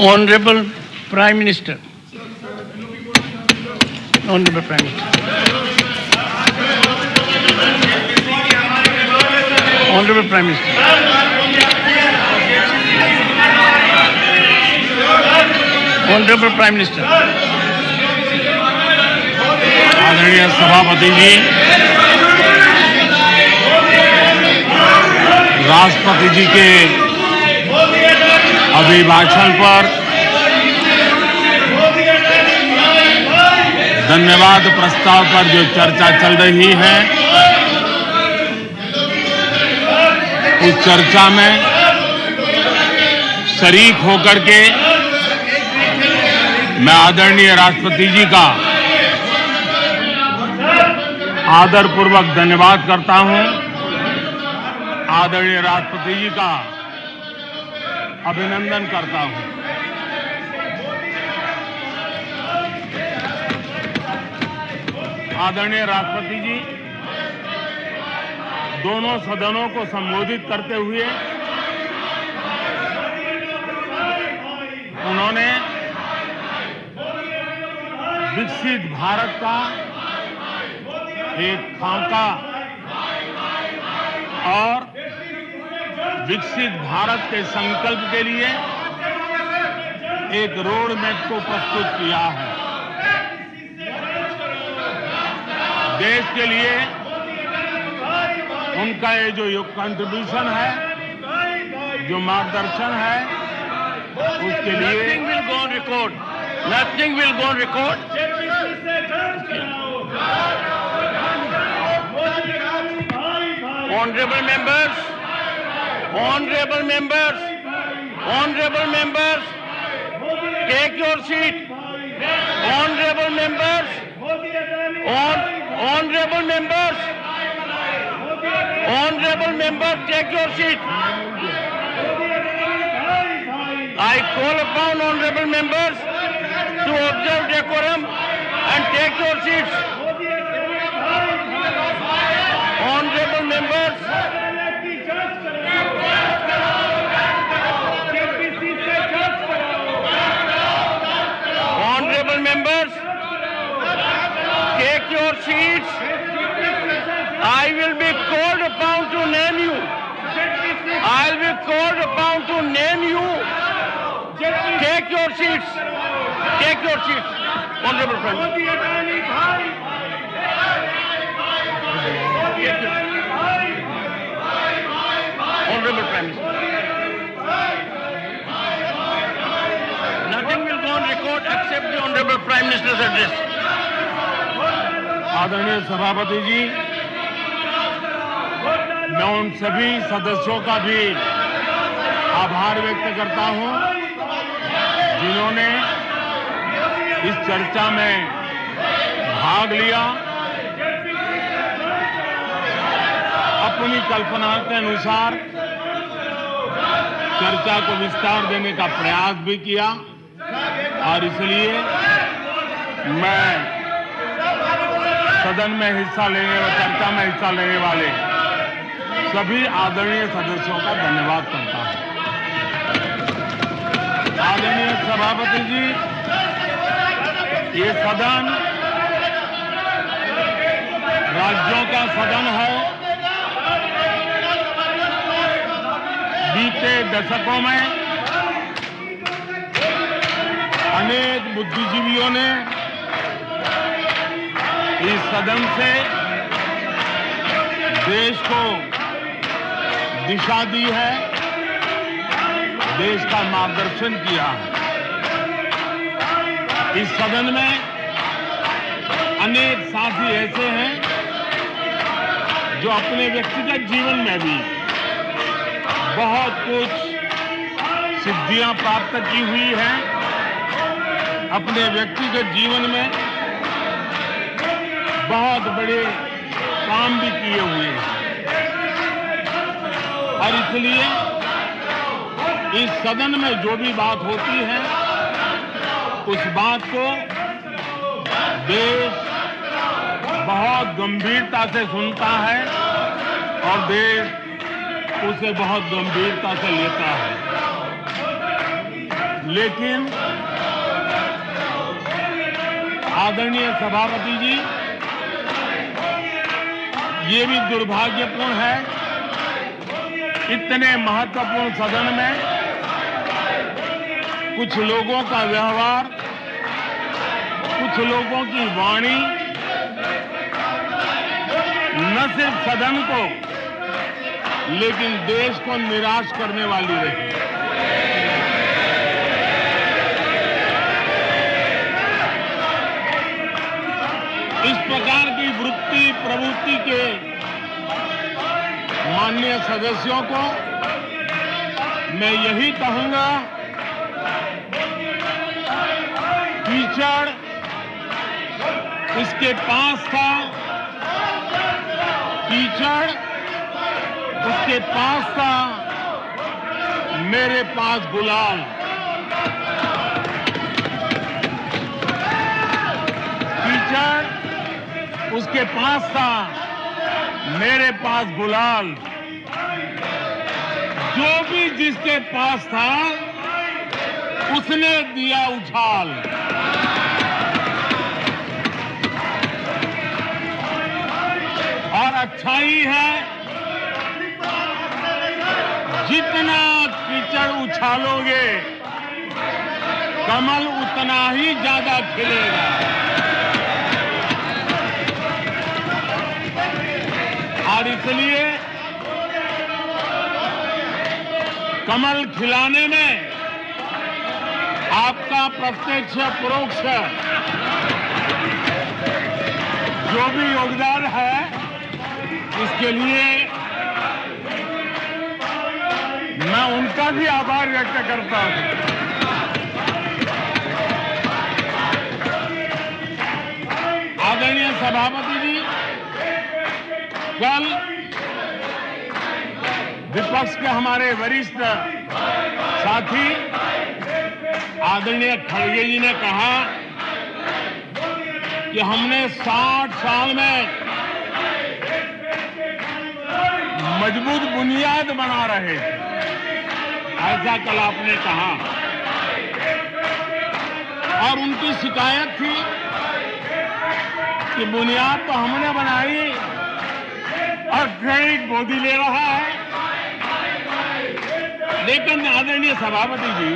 Honorable Prime Minister. Honorable Prime Minister. Honorable Prime Minister. Honorable Prime Minister. आदरणीय सभापति जी, राष्ट्रपति जी के अभिभाषण पर धन्यवाद प्रस्ताव पर जो चर्चा चल रही है, उस चर्चा में शरीक होकर के मैं आदरणीय राष्ट्रपति जी का आदरपूर्वक धन्यवाद करता हूं। आदरणीय राष्ट्रपति जी का अभिनंदन करता हूं। आदरणीय राष्ट्रपति जी दोनों सदनों को संबोधित करते हुए उन्होंने विकसित भारत का एक खाका और विकसित भारत के संकल्प के लिए एक रोड मैप को प्रस्तुत किया है। देश के लिए उनका ये जो कंट्रीब्यूशन है, जो मार्गदर्शन है, उसके लिए Nothing will go on record. Nothing will go on record. Honorable members, honorable members, honorable members, take your seat. Honorable members, honorable members, honorable members, take your seat. I call upon honorable members to observe decorum and take your seats. Honorable members, honorable members, take your seats. I will be called upon to name you. I will be called upon to name you. Take your seats. Take your seats. Honorable friends. Honorable Prime Minister. Nothing will go on record except the Honorable Prime Minister's address. आदरणीय सभापति जी, मैं उन सभी सदस्यों का भी आभार व्यक्त करता हूं जिन्होंने इस चर्चा में भाग लिया, अपनी कल्पना के अनुसार चर्चा को विस्तार देने का प्रयास भी किया और इसलिए मैं सदन में हिस्सा लेने और चर्चा में हिस्सा लेने वाले सभी आदरणीय सदस्यों का धन्यवाद करता हूं। आदरणीय सभापति जी, ये सदन राज्यों का सदन है। बीते दशकों में अनेक बुद्धिजीवियों ने इस सदन से देश को दिशा दी है, देश का मार्गदर्शन किया है। इस सदन में अनेक साथी ऐसे हैं जो अपने व्यक्तिगत जीवन में भी बहुत कुछ सिद्धियां प्राप्त की हुई हैं, अपने व्यक्तिगत जीवन में बहुत बड़े काम भी किए हुए हैं और इसलिए इस सदन में जो भी बात होती है उस बात को देश बहुत गंभीरता से सुनता है और देश उसे बहुत गंभीरता से लेता है। लेकिन आदरणीय सभापति जी, ये भी दुर्भाग्यपूर्ण है, इतने महत्वपूर्ण सदन में कुछ लोगों का व्यवहार, कुछ लोगों की वाणी न सिर्फ सदन को लेकिन देश को निराश करने वाली रही। इस प्रकार की वृत्ति प्रवृत्ति के माननीय सदस्यों को मैं यही कहूंगा, कीचड़ इसके पास था, कीचड़ उसके पास था, मेरे पास गुलाल। कीचड़ उसके पास था, मेरे पास गुलाल। जो भी जिसके पास था उसने दिया उछाल। और अच्छा ही है, जितना कीचड़ उछालोगे कमल उतना ही ज्यादा खिलेगा। और इसलिए कमल खिलाने में आपका प्रत्यक्ष परोक्ष जो भी योगदान है, इसके लिए मैं उनका भी आभार व्यक्त करता हूं। आदरणीय सभापति जी, कल विपक्ष के हमारे वरिष्ठ साथी आदरणीय खड़गे जी ने कहा कि हमने 60 साल में मजबूत बुनियाद बना रहे थे, ऐसा कल आपने कहा। और उनकी शिकायत थी कि बुनियाद तो हमने बनाई और क्रेडिट मोदी ले रहा है। लेकिन आदरणीय सभापति जी,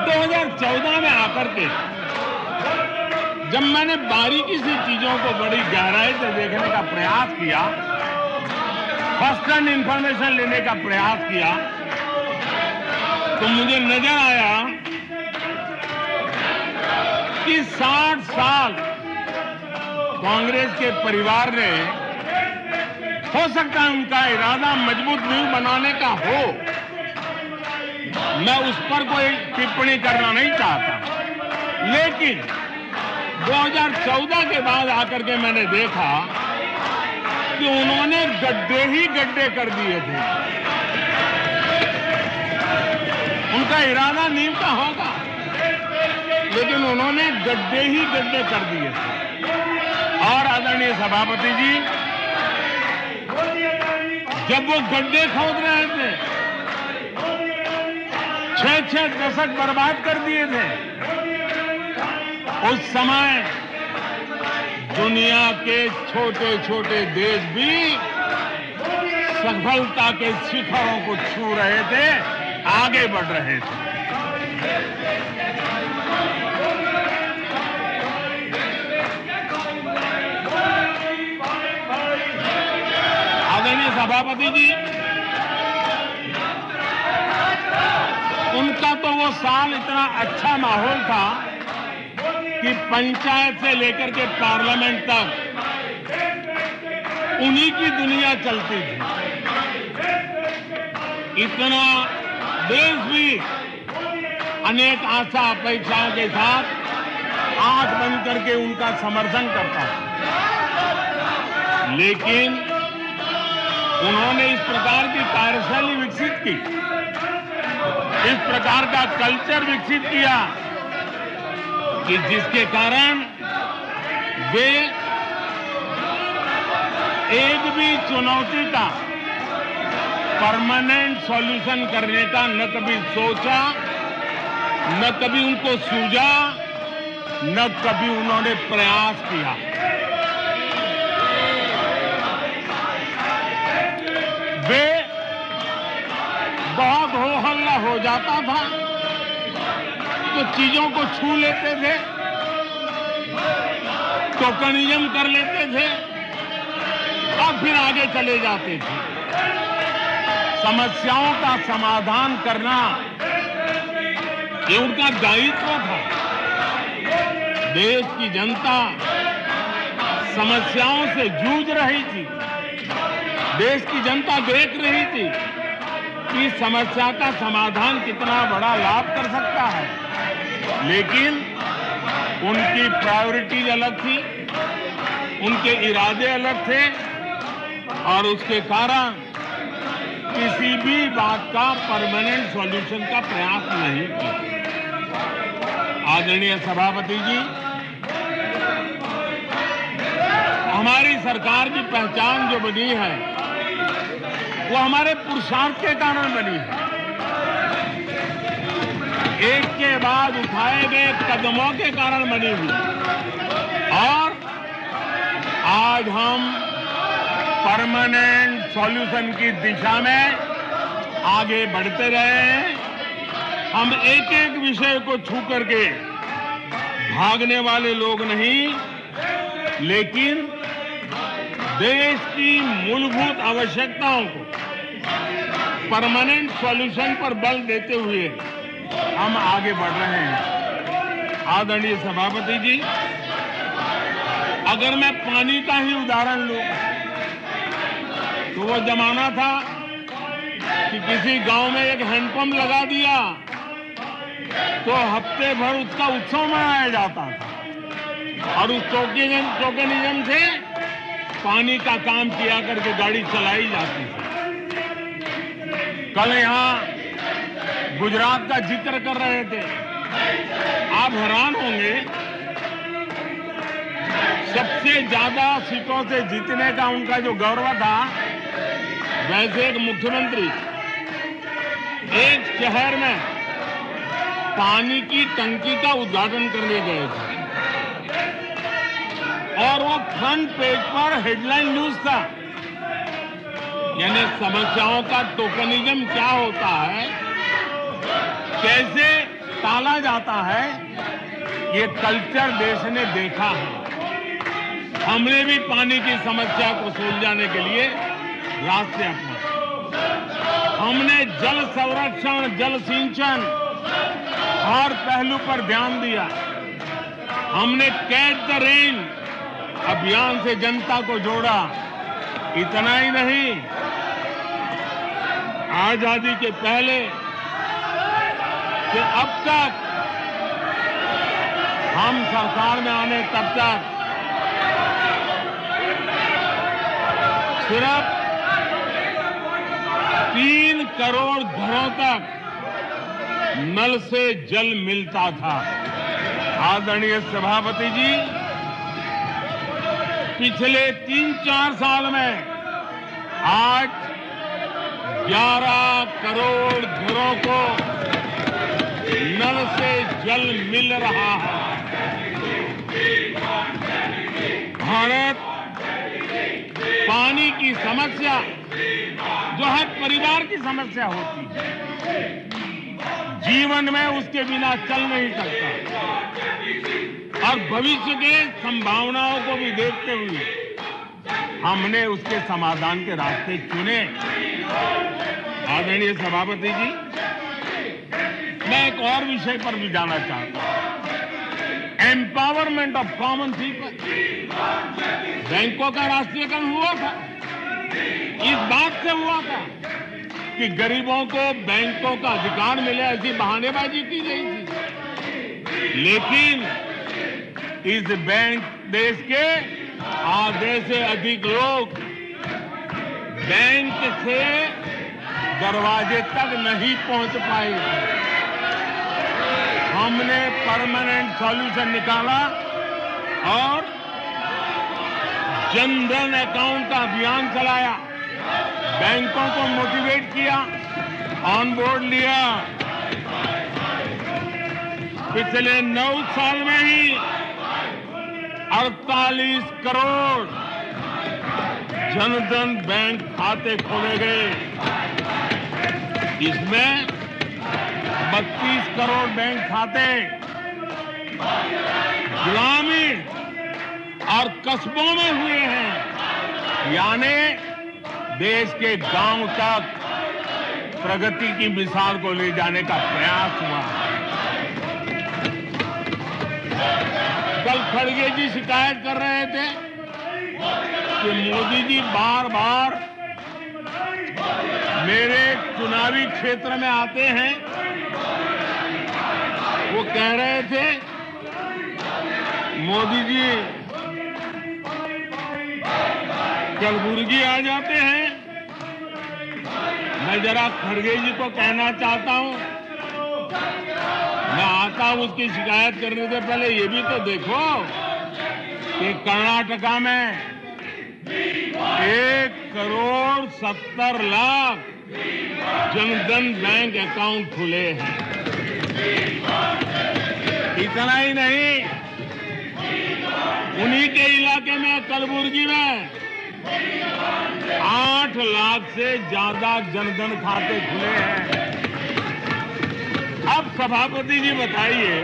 2014 में आकर के जब मैंने बारीकी से चीजों को बड़ी गहराई से देखने का प्रयास किया, फर्स्ट हैंड इंफॉर्मेशन लेने का प्रयास किया, तो मुझे नजर आया कि 60 साल कांग्रेस के परिवार ने, हो सकता है उनका इरादा मजबूत नींव बनाने का हो, मैं उस पर कोई टिप्पणी करना नहीं चाहता, लेकिन 2014 के बाद आकर के मैंने देखा कि उन्होंने गड्ढे ही गड्ढे कर दिए थे। उनका इरादा नींव का होगा, लेकिन उन्होंने गड्ढे ही गड्ढे कर दिए थे। और आदरणीय सभापति जी, जब वो गड्ढे खोद रहे थे, 6-6 दशक बर्बाद कर दिए थे, उस समय दुनिया के छोटे छोटे देश भी सफलता के शिखरों को छू रहे थे, आगे बढ़ रहे थे। आदरणीय सभापति जी, उनका तो वो साल इतना अच्छा माहौल था कि पंचायत से लेकर के पार्लियामेंट तक उन्हीं की दुनिया चलती थी। इतना देश भी अनेक आशा अपेक्षाओं के साथ आंख बंद करके उनका समर्थन करता था, लेकिन उन्होंने इस प्रकार की कार्यशैली विकसित की, इस प्रकार का कल्चर विकसित किया कि जिसके कारण वे एक भी चुनौती का परमानेंट सॉल्यूशन करने का न कभी सोचा, न कभी उनको सूझा, न कभी उन्होंने प्रयास किया। वे बहुत हो हल्ला हो जाता था तो चीजों को छू लेते थे, टोकनिज्म कर लेते थे और फिर आगे चले जाते थे। समस्याओं का समाधान करना ये उनका दायित्व था। देश की जनता समस्याओं से जूझ रही थी। देश की जनता देख रही थी कि समस्या का समाधान कितना बड़ा लाभ कर सकता है, लेकिन उनकी प्रायोरिटीज अलग थी, उनके इरादे अलग थे और उसके कारण किसी भी बात का परमानेंट सॉल्यूशन का प्रयास नहीं किया। आदरणीय सभापति जी, हमारी सरकार की पहचान जो बनी है वो हमारे पुरुषार्थ के कारण बनी है। एक के बाद उठाए गए कदमों के कारण बनी हुई और आज हम परमानेंट सॉल्यूशन की दिशा में आगे बढ़ते रहे हैं। हम एक एक विषय को छू करके भागने वाले लोग नहीं, लेकिन देश की मूलभूत आवश्यकताओं को परमानेंट सॉल्यूशन पर बल देते हुए हम आगे बढ़ रहे हैं। आदरणीय सभापति जी, अगर मैं पानी का ही उदाहरण लूं तो वो जमाना था कि किसी गांव में एक हैंडपंप लगा दिया तो हफ्ते भर उसका उत्सव मनाया जाता था और उस टोकनिज्म से पानी का काम किया करके गाड़ी चलाई जाती थी। कल यहां गुजरात का जिक्र कर रहे थे, आप हैरान होंगे, सबसे ज्यादा सीटों से जीतने का उनका जो गौरव था, वैसे एक मुख्यमंत्री एक शहर में पानी की टंकी का उद्घाटन करने गए थे और वो फ्रंट पेज पर हेडलाइन न्यूज था। यानी समस्याओं का टोकनिज्म क्या होता है, कैसे टाला जाता है, ये कल्चर देश ने देखा है। हमने भी पानी की समस्या को सुलझाने के लिए रास्ते अपनाए। हमने जल संरक्षण, जल सिंचन हर पहलू पर ध्यान दिया। हमने कैच द रेन अभियान से जनता को जोड़ा। इतना ही नहीं, आजादी के पहले से अब तक हम सरकार में आने तब तक सिर्फ 3 करोड़ घरों तक नल से जल मिलता था। आदरणीय सभापति जी, पिछले 3-4 साल में आज 11 करोड़ घरों को नल से जल मिल रहा है। भारत पानी की समस्या जो हर परिवार की समस्या होती है, जीवन में उसके बिना चल नहीं सकता और भविष्य के संभावनाओं को भी देखते हुए हमने उसके समाधान के रास्ते चुने। आदरणीय सभापति जी, मैं एक और विषय पर भी जाना चाहता हूं। Empowerment of common people. बैंकों का राष्ट्रीयकरण हुआ था, इस बात से हुआ था कि गरीबों को बैंकों का अधिकार मिले, ऐसी बहानेबाजी की गई थी। लेकिन इस बैंक देश के आधे से अधिक लोग बैंक से दरवाजे तक नहीं पहुंच पाए। हमने परमानेंट सॉल्यूशन निकाला और जनधन अकाउंट का अभियान चलाया। बैंकों को मोटिवेट किया, ऑन बोर्ड लिया। पिछले 9 साल में ही 48 करोड़ जनधन बैंक खाते खोले गए। इसमें 32 करोड़ बैंक खाते ग्रामीण और कस्बों में हुए हैं, यानी देश के गांव तक प्रगति की मिसाल को ले जाने का प्रयास हुआ। कल खड़गे जी शिकायत कर रहे थे कि मोदी जी बार बार मेरे चुनावी क्षेत्र में आते हैं। वो कह रहे थे मोदी जी कलबुर्गी आ जाते हैं। मैं जरा खड़गे जी को कहना चाहता हूं, मैं आता हूं उसकी शिकायत करने से पहले ये भी तो देखो कि कर्नाटका में 1,70,00,000 जनधन बैंक अकाउंट खुले हैं। इतना ही नहीं, उन्हीं के इलाके में कलबुर्गी में 8 लाख से ज्यादा जनधन खाते खुले हैं। अब सभापति जी बताइए,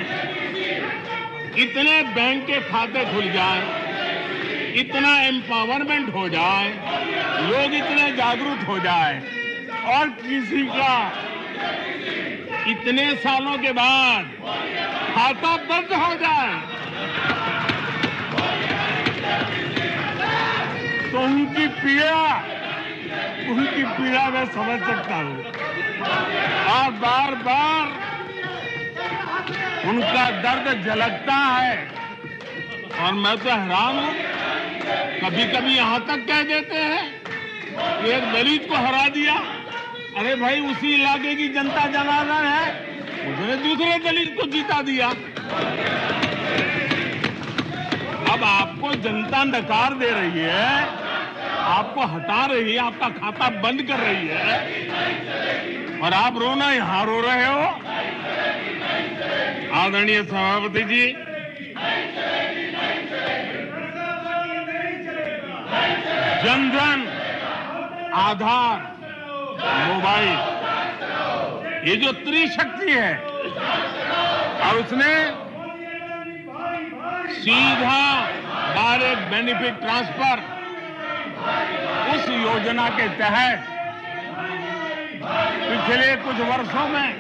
इतने बैंक के खाते खुल जाए, इतना एम्पावरमेंट हो जाए, लोग इतने जागरूक हो जाए और किसी का इतने सालों के बाद खाता बंद हो जाए तो उनकी पीड़ा मैं समझ सकता हूं। और बार बार उनका दर्द झलकता है और मैं तो हैरान हूं। कभी कभी यहां तक कह देते हैं कि एक दलित को हरा दिया। अरे भाई, उसी इलाके की जनता जनार्दन है, उसने दूसरे दलित को जीता दिया। अब आपको जनता नकार दे रही है, आपको हटा रही है, आपका खाता बंद कर रही है और आप रोना यहां रो रहे हो। आदरणीय सभापति जी, जनधन, आधार, मोबाइल, ये जो त्रिशक्ति है, और उसने सीधा डायरेक्ट बेनिफिट ट्रांसफर, उस योजना के तहत पिछले कुछ वर्षों में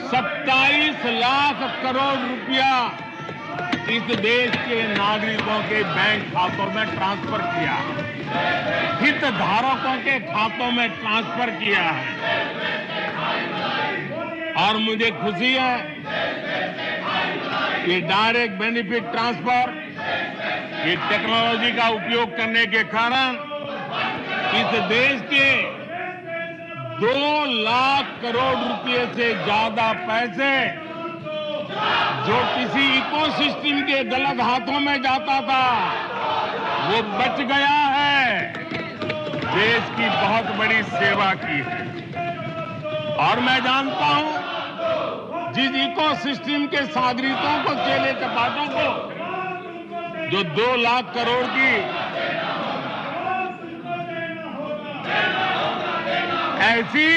27 लाख करोड़ रुपया इस देश के नागरिकों के बैंक खातों में ट्रांसफर किया, हितधारकों के खातों में ट्रांसफर किया है। और मुझे खुशी है कि डायरेक्ट बेनिफिट ट्रांसफर, ये टेक्नोलॉजी का उपयोग करने के कारण इस देश के 2 लाख करोड़ रुपए से ज्यादा पैसे जो किसी इकोसिस्टम के गलत हाथों में जाता था, वो बच गया है। देश की बहुत बड़ी सेवा की है। और मैं जानता हूं, जिस इकोसिस्टम के सागरिकों को, चेले चपाटों को जो 2 लाख करोड़ की ऐसी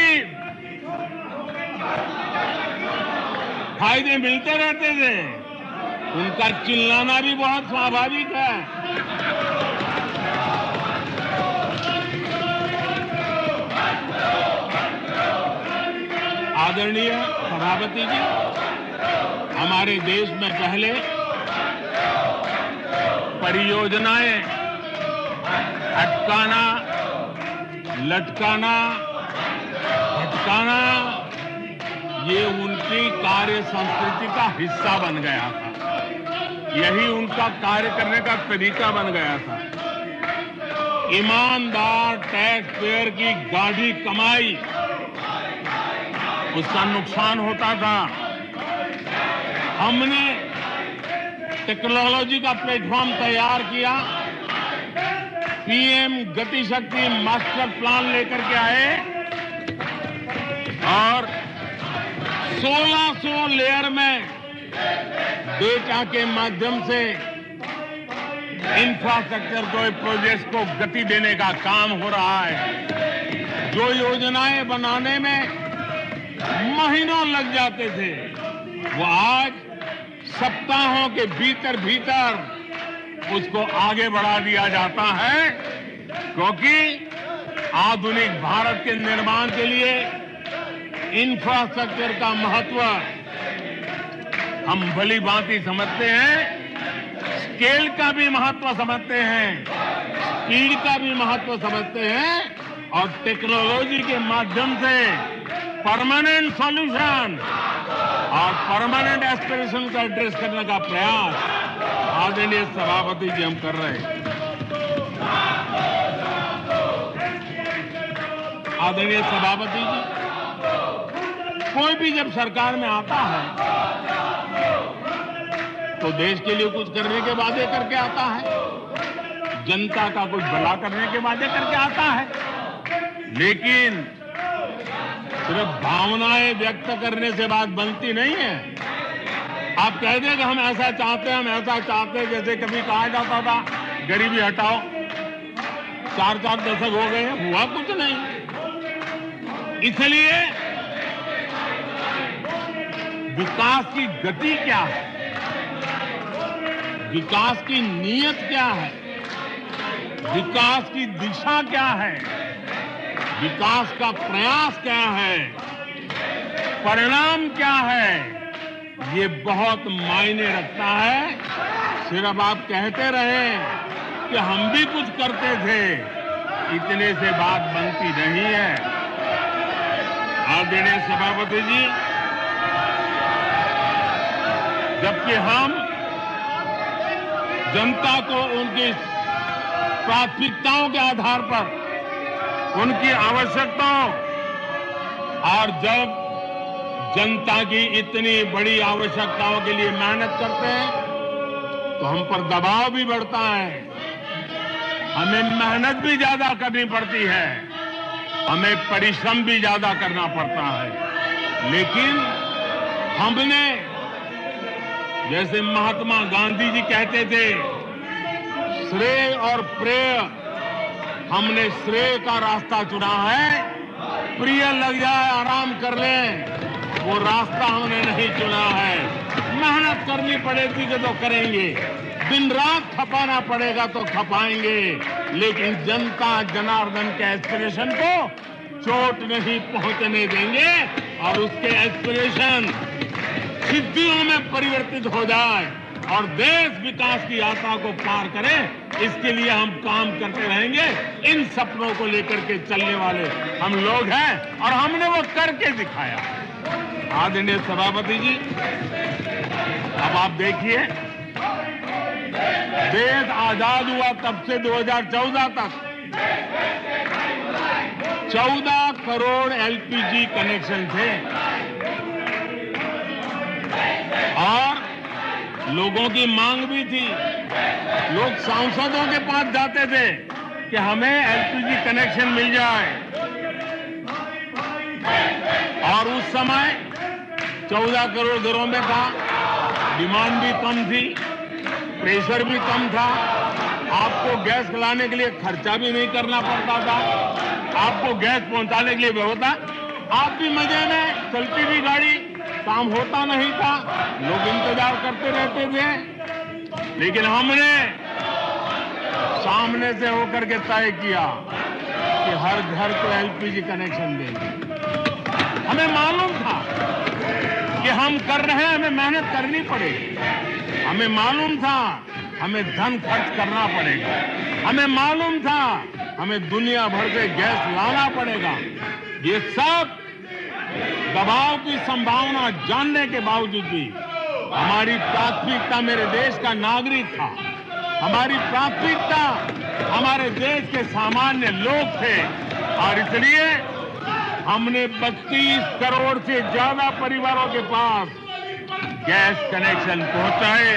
फायदे मिलते रहते थे, उनका चिल्लाना भी बहुत स्वाभाविक है। आदरणीय सभापति जी, हमारे देश में पहले परियोजनाएं अटकाना, लटकाना, भटकाना, ये उनकी कार्य संस्कृति का हिस्सा बन गया था। यही उनका कार्य करने का तरीका बन गया था। ईमानदार टैक्स पेयर की गाढ़ी कमाई, उसका नुकसान होता था। हमने टेक्नोलॉजी का प्लेटफॉर्म तैयार किया पीएम गति शक्ति मास्टर प्लान लेकर के आए और 1600 लेयर में डेटा के माध्यम से इंफ्रास्ट्रक्चर को प्रोजेक्ट को गति देने का काम हो रहा है। जो योजनाएं बनाने में महीनों लग जाते थे वो आज सप्ताहों के भीतर भीतर उसको आगे बढ़ा दिया जाता है, क्योंकि आधुनिक भारत के निर्माण के लिए इंफ्रास्ट्रक्चर का महत्व हम भली भांति समझते हैं, स्केल का भी महत्व समझते हैं, स्पीड का भी महत्व समझते हैं और टेक्नोलॉजी के माध्यम से परमानेंट सॉल्यूशन और परमानेंट एस्पिरेशन का एड्रेस करने का प्रयास आदरणीय सभापति जी हम कर रहे हैं। आदरणीय सभापति जी, कोई भी जब सरकार में आता है तो देश के लिए कुछ करने के वादे करके आता है, जनता का कुछ भला करने के वादे करके आता है, लेकिन सिर्फ भावनाएं व्यक्त करने से बात बनती नहीं है। आप कह दें कि हम ऐसा चाहते हैं, हम ऐसा चाहते हैं, जैसे कभी कहा जाता था गरीबी हटाओ, 4-4 दशक हो गए हैं, हुआ कुछ नहीं। इसलिए विकास की गति क्या है, विकास की नीयत क्या है, विकास की दिशा क्या है, विकास का प्रयास क्या है, परिणाम क्या है, ये बहुत मायने रखता है। सिर्फ आप कहते रहे कि हम भी कुछ करते थे, इतने से बात बनती नहीं है। आदरणीय सभापति जी, जबकि हम जनता को उनकी प्राथमिकताओं के आधार पर, उनकी आवश्यकताओं, और जब जनता की इतनी बड़ी आवश्यकताओं के लिए मेहनत करते हैं तो हम पर दबाव भी बढ़ता है, हमें मेहनत भी ज्यादा करनी पड़ती है, हमें परिश्रम भी ज्यादा करना पड़ता है। लेकिन हमने, जैसे महात्मा गांधी जी कहते थे, श्रेय और प्रेय, हमने श्रेय का रास्ता चुना है, प्रिय लग जाए आराम कर लें, वो रास्ता हमने नहीं चुना है। मेहनत करनी पड़ेगी तो करेंगे, दिन रात खपाना पड़ेगा तो खपाएंगे, लेकिन जनता जनार्दन के एस्पिरेशन को चोट नहीं पहुंचने देंगे और उसके एस्पिरेशन सिद्धियों में परिवर्तित हो जाए और देश विकास की यात्रा को पार करे, इसके लिए हम काम करते रहेंगे। इन सपनों को लेकर के चलने वाले हम लोग हैं और हमने वो करके दिखाया। आदरणीय सभापति जी, अब आप देखिए, देश आजाद हुआ तब से 2014 तक 14 करोड़ एलपीजी कनेक्शन थे और लोगों की मांग भी थी। लोग सांसदों के पास जाते थे कि हमें एलपीजी कनेक्शन मिल जाए, और उस समय 14 करोड़ घरों में था, डिमांड भी कम थी, प्रेशर भी कम था, आपको गैस लाने के लिए खर्चा भी नहीं करना पड़ता था, आपको गैस पहुंचाने के लिए व्यवस्था, आप भी मजे में, चलती भी गाड़ी, काम होता नहीं था, लोग इंतजार करते रहते थे। लेकिन हमने सामने से होकर के तय किया कि हर घर को एलपीजी कनेक्शन देंगे। हमें मालूम था कि हम कर रहे हैं, हमें मेहनत करनी पड़ेगी, हमें मालूम था हमें धन खर्च करना पड़ेगा, हमें मालूम था हमें दुनिया भर से गैस लाना पड़ेगा। ये सब दबाव की संभावना जानने के बावजूद भी हमारी प्राथमिकता मेरे देश का नागरिक था, हमारी प्राथमिकता हमारे देश के सामान्य लोग थे, और इसलिए हमने 32 करोड़ से ज्यादा परिवारों के पास गैस कनेक्शन पहुंचाए।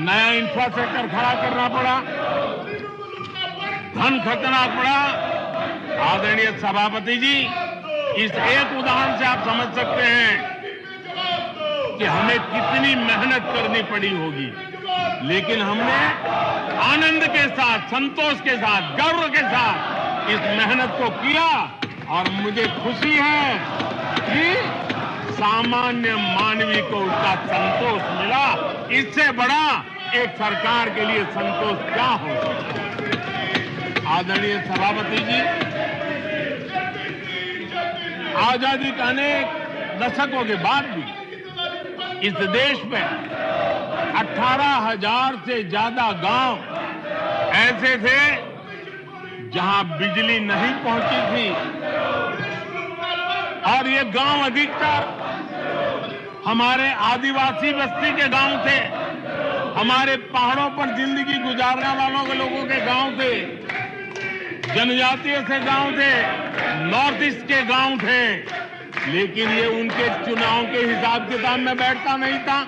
नया इंफ्रास्ट्रक्चर खड़ा करना पड़ा, धन खर्चना पड़ा। आदरणीय सभापति जी, इस एक उदाहरण से आप समझ सकते हैं कि हमें कितनी मेहनत करनी पड़ी होगी, लेकिन हमने आनंद के साथ, संतोष के साथ, गर्व के साथ इस मेहनत को किया और मुझे खुशी है कि सामान्य मानवी को उसका संतोष मिला। इससे बड़ा एक सरकार के लिए संतोष क्या हो सकता है। आदरणीय सभापति जी, आजादी के अनेक दशकों के बाद भी इस देश में 18,000 से ज्यादा गांव ऐसे थे जहां बिजली नहीं पहुंची थी, और ये गांव अधिकतर हमारे आदिवासी बस्ती के गांव थे, हमारे पहाड़ों पर जिंदगी गुजारने वालों के लोगों के गांव थे, जनजातीय से गांव थे, नॉर्थ ईस्ट के गांव थे। लेकिन ये उनके चुनाव के हिसाब किताब में बैठता नहीं था,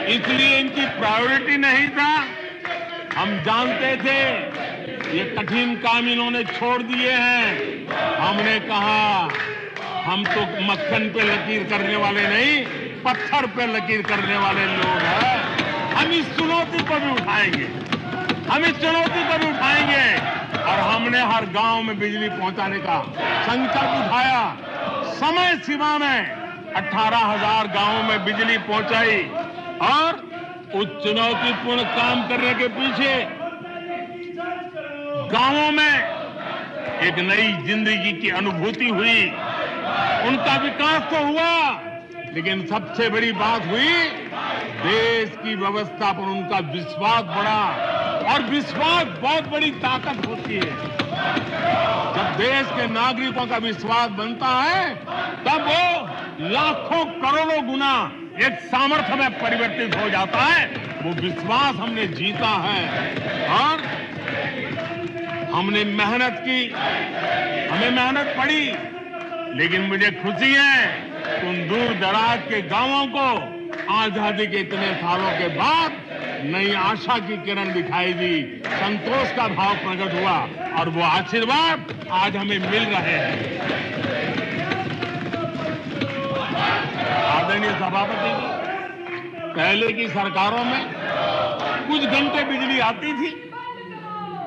इसलिए इनकी प्रायोरिटी नहीं था। हम जानते थे ये कठिन काम इन्होंने छोड़ दिए हैं। हमने कहा हम तो मक्खन पे लकीर करने वाले नहीं, पत्थर पे लकीर करने वाले लोग हैं। हम इस चुनौती को भी उठाएंगे, हम इस चुनौती को भी उठाएंगे। और हमने हर गांव में बिजली पहुंचाने का संकल्प उठाया। समय सीमा में 18,000 गांवों में बिजली पहुंचाई, और उस चुनौतीपूर्ण काम करने के पीछे गांवों में एक नई जिंदगी की अनुभूति हुई। उनका विकास तो हुआ, लेकिन सबसे बड़ी बात हुई, देश की व्यवस्था पर उनका विश्वास बढ़ा। और विश्वास बहुत बड़ी ताकत होती है। जब देश के नागरिकों का विश्वास बनता है, तब वो लाखों करोड़ों गुना एक सामर्थ्य में परिवर्तित हो जाता है। वो विश्वास हमने जीता है, और हमने मेहनत की, हमें मेहनत पड़ी, लेकिन मुझे खुशी है उन दूर दराज के गांवों को आजादी के इतने सालों के बाद नई आशा की किरण दिखाई दी, संतोष का भाव प्रकट हुआ, और वो आशीर्वाद आज हमें मिल रहे हैं। आदरणीय सभापति जी, पहले की सरकारों में कुछ घंटे बिजली आती थी,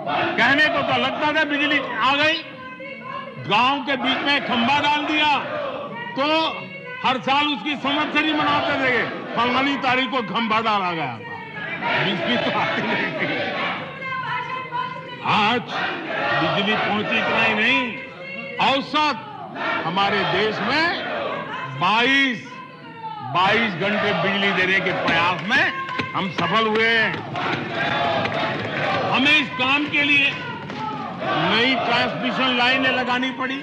कहने को तो लगता था बिजली आ गई, गांव के बीच में खंभा डाल दिया तो हर साल उसकी संवत्सरी मनाते थे, फलानी तारीख को खंभा डाला गया था, बिजली तो आती नहीं थी। आज बिजली पहुंची इतना ही नहीं, औसत हमारे देश में 22 घंटे बिजली देने के प्रयास में हम सफल हुए। हमें इस काम के लिए नई ट्रांसमिशन लाइनें लगानी पड़ी,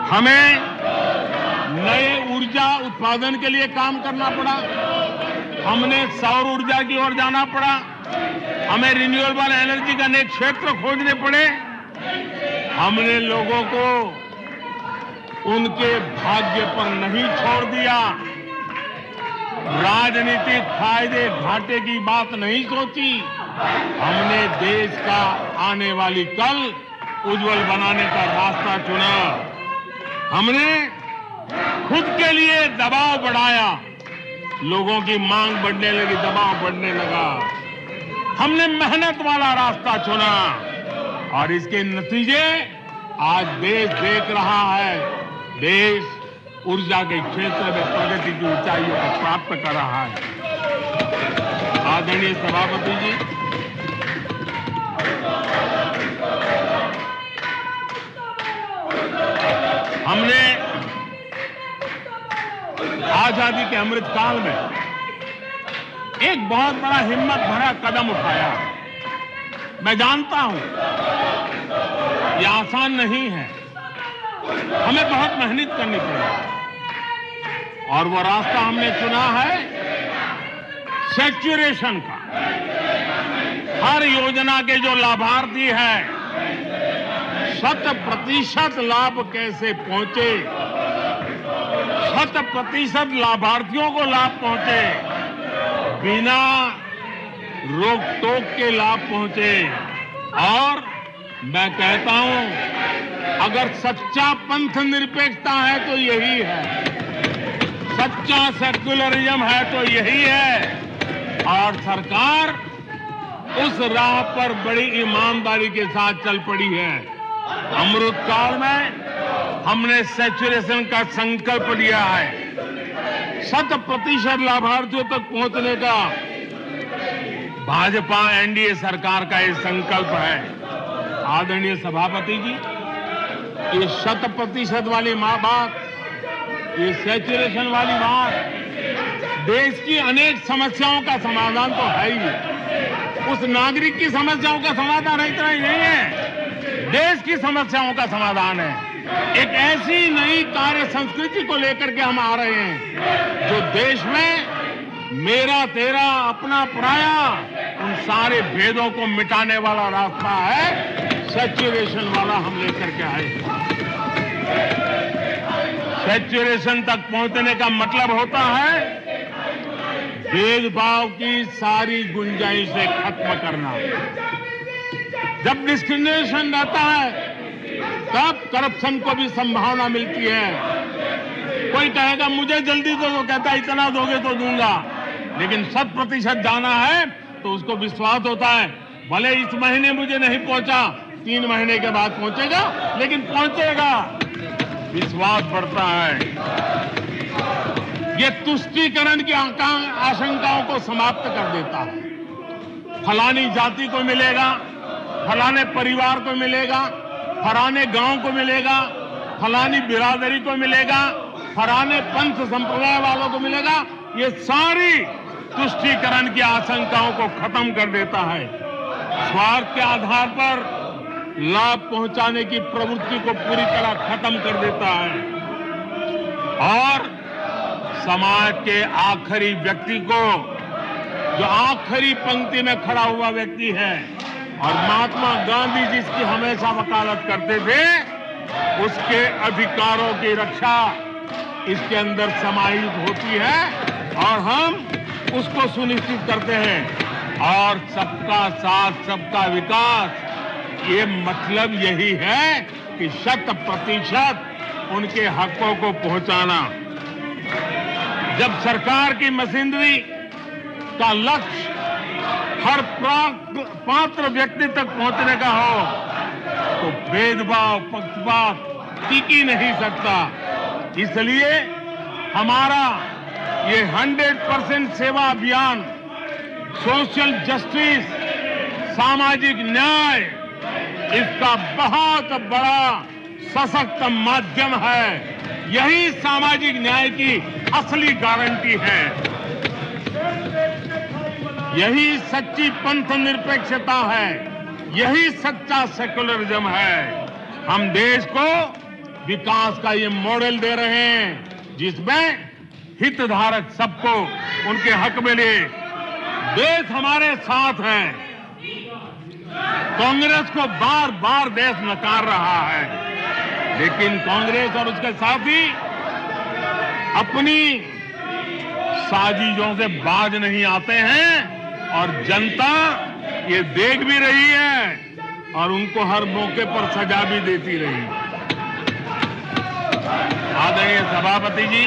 हमें नए ऊर्जा उत्पादन के लिए काम करना पड़ा, हमने सौर ऊर्जा की ओर जाना पड़ा, हमें रिन्यूएबल एनर्जी का नए क्षेत्र खोजने पड़े। हमने लोगों को उनके भाग्य पर नहीं छोड़ दिया, राजनीतिक फायदे घाटे की बात नहीं सोची। हमने देश का आने वाली कल उज्जवल बनाने का रास्ता चुना। हमने खुद के लिए दबाव बढ़ाया, लोगों की मांग बढ़ने लगी, दबाव बढ़ने लगा। हमने मेहनत वाला रास्ता चुना, और इसके नतीजे आज देश देख रहा है। देश ऊर्जा के क्षेत्र में प्रगति की ऊंचाइयों को प्राप्त कर रहा है। आदरणीय सभापति जी, हमने आजादी के अमृत काल में एक बहुत बड़ा हिम्मत भरा कदम उठाया। मैं जानता हूं यह आसान नहीं है, हमें बहुत मेहनत करनी पड़ेगी, और वो रास्ता हमने चुना है सैचुरेशन का। हर योजना के जो लाभार्थी हैं 100% लाभ कैसे पहुंचे, 100% लाभार्थियों को लाभ पहुंचे, बिना रोक टोक के लाभ पहुंचे, और मैं कहता हूं, अगर सच्चा पंथ निरपेक्षता है तो यही है, सच्चा सेक्युलरिज्म है तो यही है। और सरकार उस राह पर बड़ी ईमानदारी के साथ चल पड़ी है। अमृत काल में हमने सैचुरेशन का संकल्प लिया है। 100% लाभार्थियों तक पहुंचने का भाजपा एनडीए सरकार का ये संकल्प है। आदरणीय सभापति जी, ये 100% वाली बात, ये सैचुरेशन वाली बात देश की अनेक समस्याओं का समाधान तो है ही। उस नागरिक की समस्याओं का समाधान इतना ही नहीं है, देश की समस्याओं का समाधान है। एक ऐसी नई कार्य संस्कृति को लेकर के हम आ रहे हैं जो देश में मेरा तेरा अपना पराया उन सारे भेदों को मिटाने वाला रास्ता है, सैचुरेशन वाला हम लेकर के आए। सैचुरेशन तक पहुंचने का मतलब होता है भेदभाव की सारी गुंजाइशें खत्म करना। जब डिस्क्रिमिनेशन रहता है तब करप्शन को भी संभावना मिलती है। कोई कहेगा मुझे जल्दी दो, तो कहता है इतना दोगे तो दूंगा, लेकिन 100% जाना है तो उसको विश्वास होता है, भले इस महीने मुझे नहीं पहुंचा, 3 महीने के बाद पहुंचेगा, लेकिन पहुंचेगा। विश्वास बढ़ता है। ये तुष्टीकरण की आशंकाओं को समाप्त कर देता है। फलानी जाति को मिलेगा, फलाने परिवार को मिलेगा, फलाने गांव को मिलेगा, फलानी बिरादरी को मिलेगा, फलाने पंथ संप्रदाय वालों को मिलेगा। ये सारी तुष्टीकरण की आशंकाओं को खत्म कर देता है। स्वार्थ के आधार पर लाभ पहुंचाने की प्रवृत्ति को पूरी तरह खत्म कर देता है और समाज के आखिरी व्यक्ति को, जो आखिरी पंक्ति में खड़ा हुआ व्यक्ति है, और महात्मा गांधी जिसकी हमेशा वकालत करते थे, उसके अधिकारों की रक्षा इसके अंदर समाहित होती है और हम उसको सुनिश्चित करते हैं। और सबका साथ सबका विकास, ये मतलब यही है कि 100% उनके हकों को पहुंचाना। जब सरकार की मशीनरी का लक्ष्य हर पात्र व्यक्ति तक पहुंचने का हो तो भेदभाव पक्षपात टिक ही नहीं सकता। इसलिए हमारा ये 100% सेवा अभियान सोशल जस्टिस, सामाजिक न्याय, इसका बहुत बड़ा सशक्त माध्यम है। यही सामाजिक न्याय की असली गारंटी है। यही सच्ची पंथ निरपेक्षता है, यही सच्चा सेक्युलरिज्म है। हम देश को विकास का ये मॉडल दे रहे हैं जिसमें हितधारक सबको उनके हक मिले। देश हमारे साथ है। कांग्रेस को बार बार देश नकार रहा है, लेकिन कांग्रेस और उसके साथी अपनी साजिशों से बाज नहीं आते हैं और जनता ये देख भी रही है और उनको हर मौके पर सजा भी देती रही। आदरणीय सभापति जी,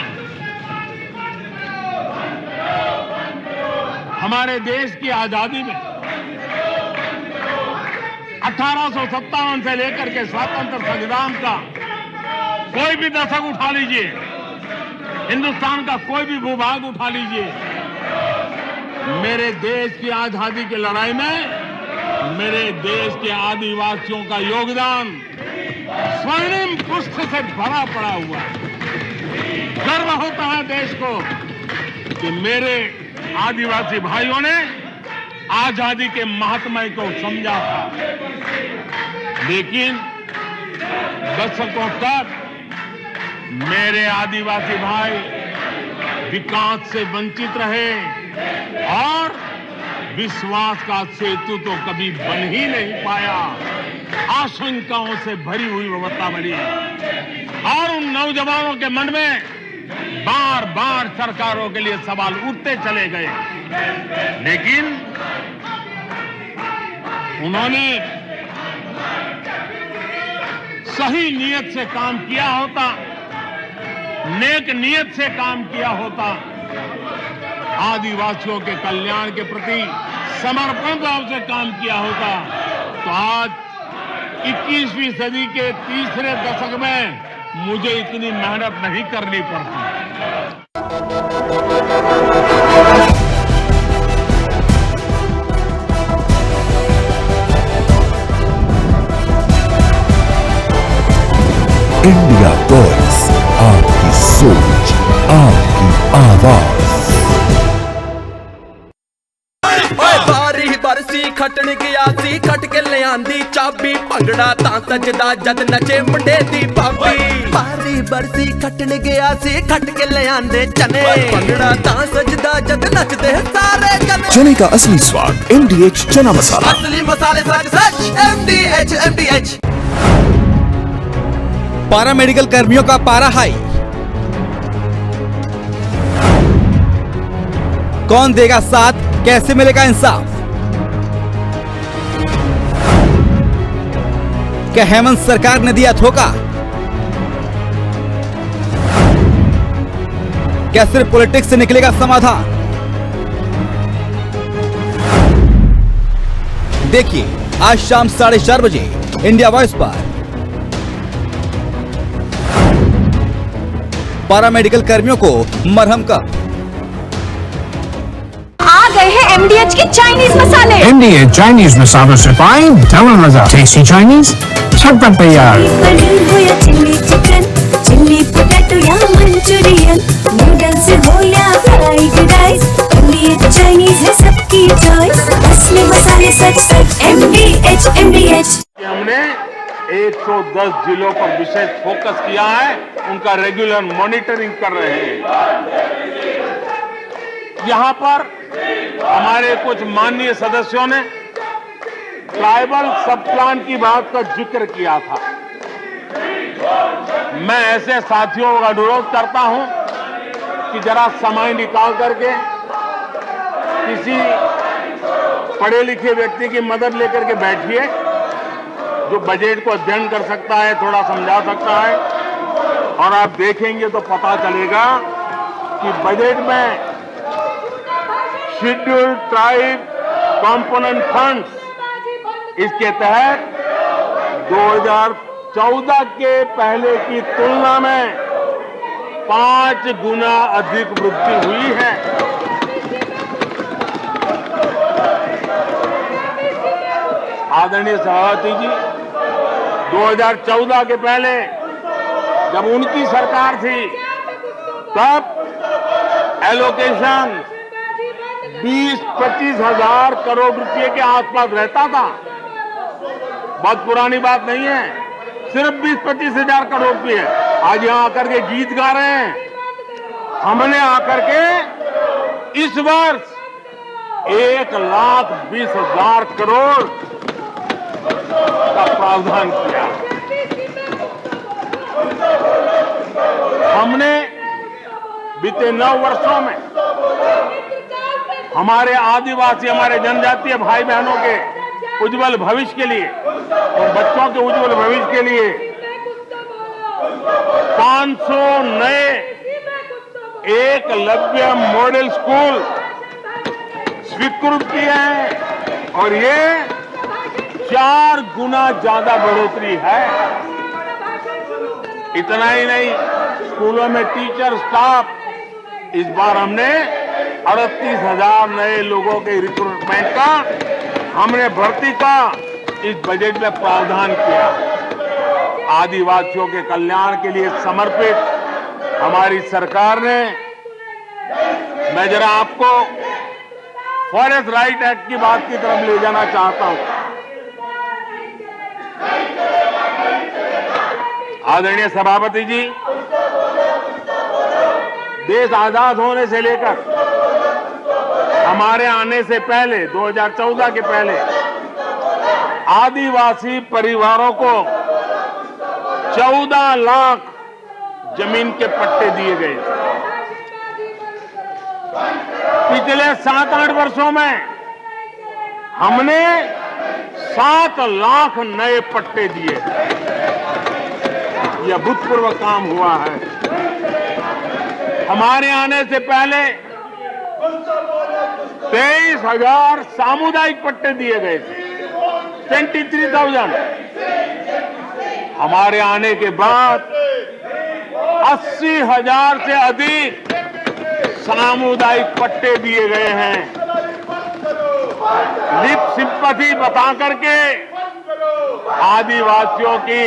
हमारे देश की आजादी में 1857 से लेकर के स्वतंत्र संग्राम का कोई भी दशक उठा लीजिए, हिंदुस्तान का कोई भी भूभाग उठा लीजिए, मेरे देश की आजादी की लड़ाई में मेरे देश के आदिवासियों का योगदान स्वर्णिम पुष्प से भरा पड़ा हुआ है। गर्व होता है देश को कि मेरे आदिवासी भाइयों ने आजादी के महात्म्य को समझा था, लेकिन दशकों तक मेरे आदिवासी भाई विकास से वंचित रहे और विश्वास का सेतु तो कभी बन ही नहीं पाया। आशंकाओं से भरी हुई व्यवस्था बनी और उन नौजवानों के मन में बार बार सरकारों के लिए सवाल उठते चले गए, लेकिन उन्होंने सही नीयत से काम किया होता, नेक नीयत से काम किया होता, आदिवासियों के कल्याण के प्रति समर्पण भाव से काम किया होता, तो आज 21वीं सदी के तीसरे दशक में मुझे इतनी मेहनत नहीं करनी पड़ती। इंडिया वॉइस, आपकी सोच, आपकी आवाज। बारी बरसी खटन गया सी, खट के ले आंदी चाबी, भंगड़ा तां सजदा जद नचे मुंडे दी भाभी। बारी बरसी खटन गया सी, खट के ले आंदे चने, भंगड़ा तां सजदा जद नचदे सारे जने। चने का असली स्वाद MDH चना मसाला, असली मसाले सच सच MDH। पारा मेडिकल कर्मियों का पारा हाई, कौन देगा साथ, कैसे मिलेगा इंसाफ? क्या हेमंत सरकार ने दिया धोखा? क्या सिर्फ पॉलिटिक्स से निकलेगा समाधान? देखिए आज शाम 4:30 बजे इंडिया वॉइस पर पारा मेडिकल कर्मियों को मरहम का। आ गए हैं MDH के चाइनीज मसाले। MDH चाइनीज मसालों से पाएं डबल मजा। टेस्टी चाइनीज झटपट तैयार। पनीर हो या चिल्ली चिकन, चिल्ली पोटैटो या मंचूरियन, नूडल्स हो या फ्राइड राइस, MDH चाइनीज है सबकी चॉइस। असली मसाले सच सच MDH। हमने 110 जिलों पर विशेष फोकस किया है, उनका रेगुलर मॉनिटरिंग कर रहे हैं। यहां पर हमारे कुछ माननीय सदस्यों ने ट्राइबल सब प्लान की बात का जिक्र किया था। मैं ऐसे साथियों का अनुरोध करता हूं कि जरा समय निकाल करके किसी पढ़े लिखे व्यक्ति की मदद लेकर के बैठिए, जो बजट को अध्ययन कर सकता है, थोड़ा समझा सकता है, और आप देखेंगे तो पता चलेगा कि बजट में शेड्यूल्ड ट्राइब कंपोनेंट फंड्स, इसके तहत 2014 के पहले की तुलना में 5 गुना अधिक वृद्धि हुई है। आदरणीय सभापति जी, 2014 के पहले जब उनकी सरकार थी, तब एलोकेशन 20-25 हजार करोड़ रुपए के आसपास रहता था। बहुत पुरानी बात नहीं है, सिर्फ 20-25 हजार करोड़ रुपए। आज यहां आकर के गीत गा रहे हैं। हमने आकर के इस वर्ष 1,20,000 करोड़ का प्रावधान किया। हमने बीते 9 वर्षों में हमारे आदिवासी, हमारे जनजातीय भाई बहनों के उज्जवल भविष्य के लिए और बच्चों के उज्जवल भविष्य के लिए 500 नए एकलव्य मॉडल स्कूल स्वीकृत किए हैं, और ये 4 गुना ज्यादा बढ़ोतरी है। इतना ही नहीं, स्कूलों में टीचर, स्टाफ, इस बार हमने 38,000 नए लोगों के रिक्रूटमेंट का, हमने भर्ती का इस बजट में प्रावधान किया। आदिवासियों के कल्याण के लिए समर्पित हमारी सरकार ने, मैं जरा आपको फॉरेस्ट राइट एक्ट की बात की तरफ ले जाना चाहता हूं। आदरणीय सभापति जी, देश आजाद होने से लेकर हमारे आने से पहले, 2014 के पहले, आदिवासी परिवारों को 14 लाख जमीन के पट्टे दिए गए। पिछले 7-8 वर्षों में हमने 7 लाख नए पट्टे दिए। ये अभूतपूर्व काम हुआ है। हमारे आने से पहले 23,000 सामुदायिक पट्टे दिए गए थे, 23,000। हमारे आने के बाद 80,000 से अधिक सामुदायिक पट्टे दिए गए हैं। लिप सिंपैथी बता करके आदिवासियों की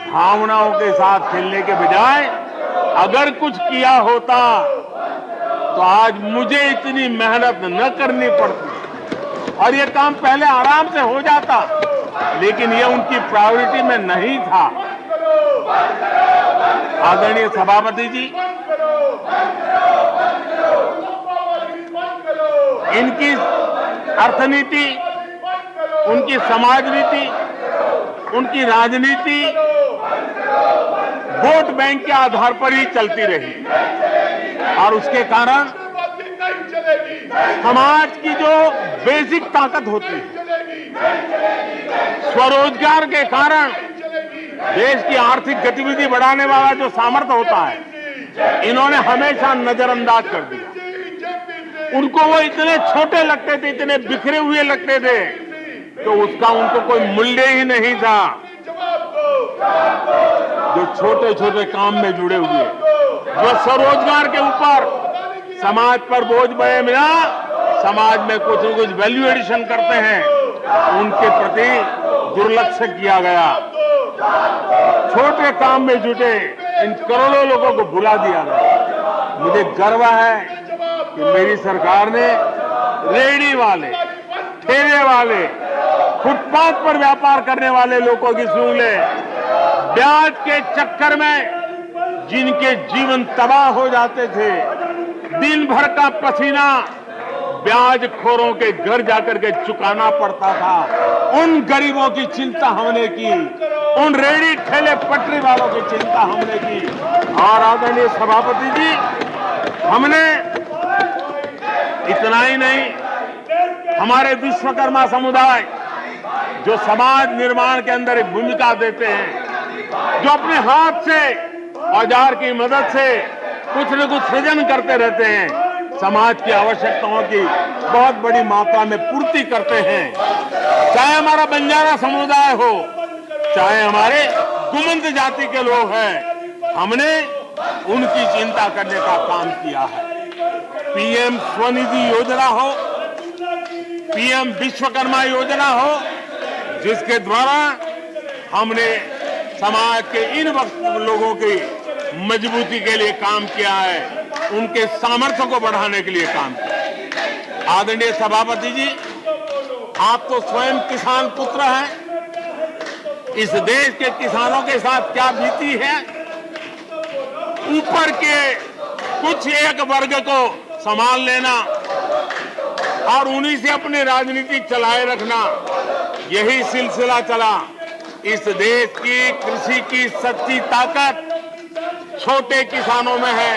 भावनाओं के साथ खेलने के बजाय अगर कुछ किया होता तो आज मुझे इतनी मेहनत न करनी पड़ती और ये काम पहले आराम से हो जाता, लेकिन ये उनकी प्रायोरिटी में नहीं था। आदरणीय सभापति जी, इनकी अर्थनीति, उनकी समाज नीति, उनकी राजनीति वोट बैंक के आधार पर ही चलती रही और उसके कारण समाज की जो बेसिक ताकत होती है, स्वरोजगार के कारण देश की आर्थिक गतिविधि बढ़ाने वाला जो सामर्थ्य होता है, इन्होंने हमेशा नजरअंदाज कर दिया। उनको वो इतने छोटे लगते थे, इतने बिखरे हुए लगते थे, तो उसका उनको कोई मूल्य ही नहीं था। जो छोटे छोटे काम में जुड़े हुए, जो स्वरोजगार के ऊपर समाज पर बोझ बने बिना समाज में कुछ न कुछ वैल्यू एडिशन करते हैं, उनके प्रति दुर्लक्ष्य किया गया। छोटे काम में जुटे इन करोड़ों लोगों को भुला दिया गया। मुझे गर्व है कि मेरी सरकार ने रेहड़ी वाले, ठेले वाले, फुटपाथ पर व्यापार करने वाले लोगों की सुन ले, ब्याज के चक्कर में जिनके जीवन तबाह हो जाते थे, दिन भर का पसीना ब्याजखोरों के घर जाकर के चुकाना पड़ता था, उन गरीबों की चिंता हमने की, उन रेहड़ी ठेले पटरी वालों की चिंता हमने की। और आदरणीय सभापति जी, हमने इतना ही नहीं, हमारे विश्वकर्मा समुदाय जो समाज निर्माण के अंदर एक भूमिका देते हैं, जो अपने हाथ से औजार की मदद से कुछ न कुछ सृजन करते रहते हैं, समाज की आवश्यकताओं की बहुत बड़ी मात्रा में पूर्ति करते हैं। चाहे हमारा बंजारा समुदाय हो, चाहे हमारे गुमंत जाति के लोग हैं, हमने उनकी चिंता करने का काम किया है। पीएम स्वनिधि योजना हो, पीएम विश्वकर्मा योजना हो, जिसके द्वारा हमने समाज के इन लोगों की मजबूती के लिए काम किया है, उनके सामर्थ्य को बढ़ाने के लिए काम किया। आदरणीय सभापति जी, आप तो स्वयं किसान पुत्र हैं। इस देश के किसानों के साथ क्या बीती है, ऊपर के कुछ एक वर्ग को संभाल लेना और उन्हीं से अपनी राजनीति चलाए रखना, यही सिलसिला चला। इस देश की कृषि की सच्ची ताकत छोटे किसानों में है।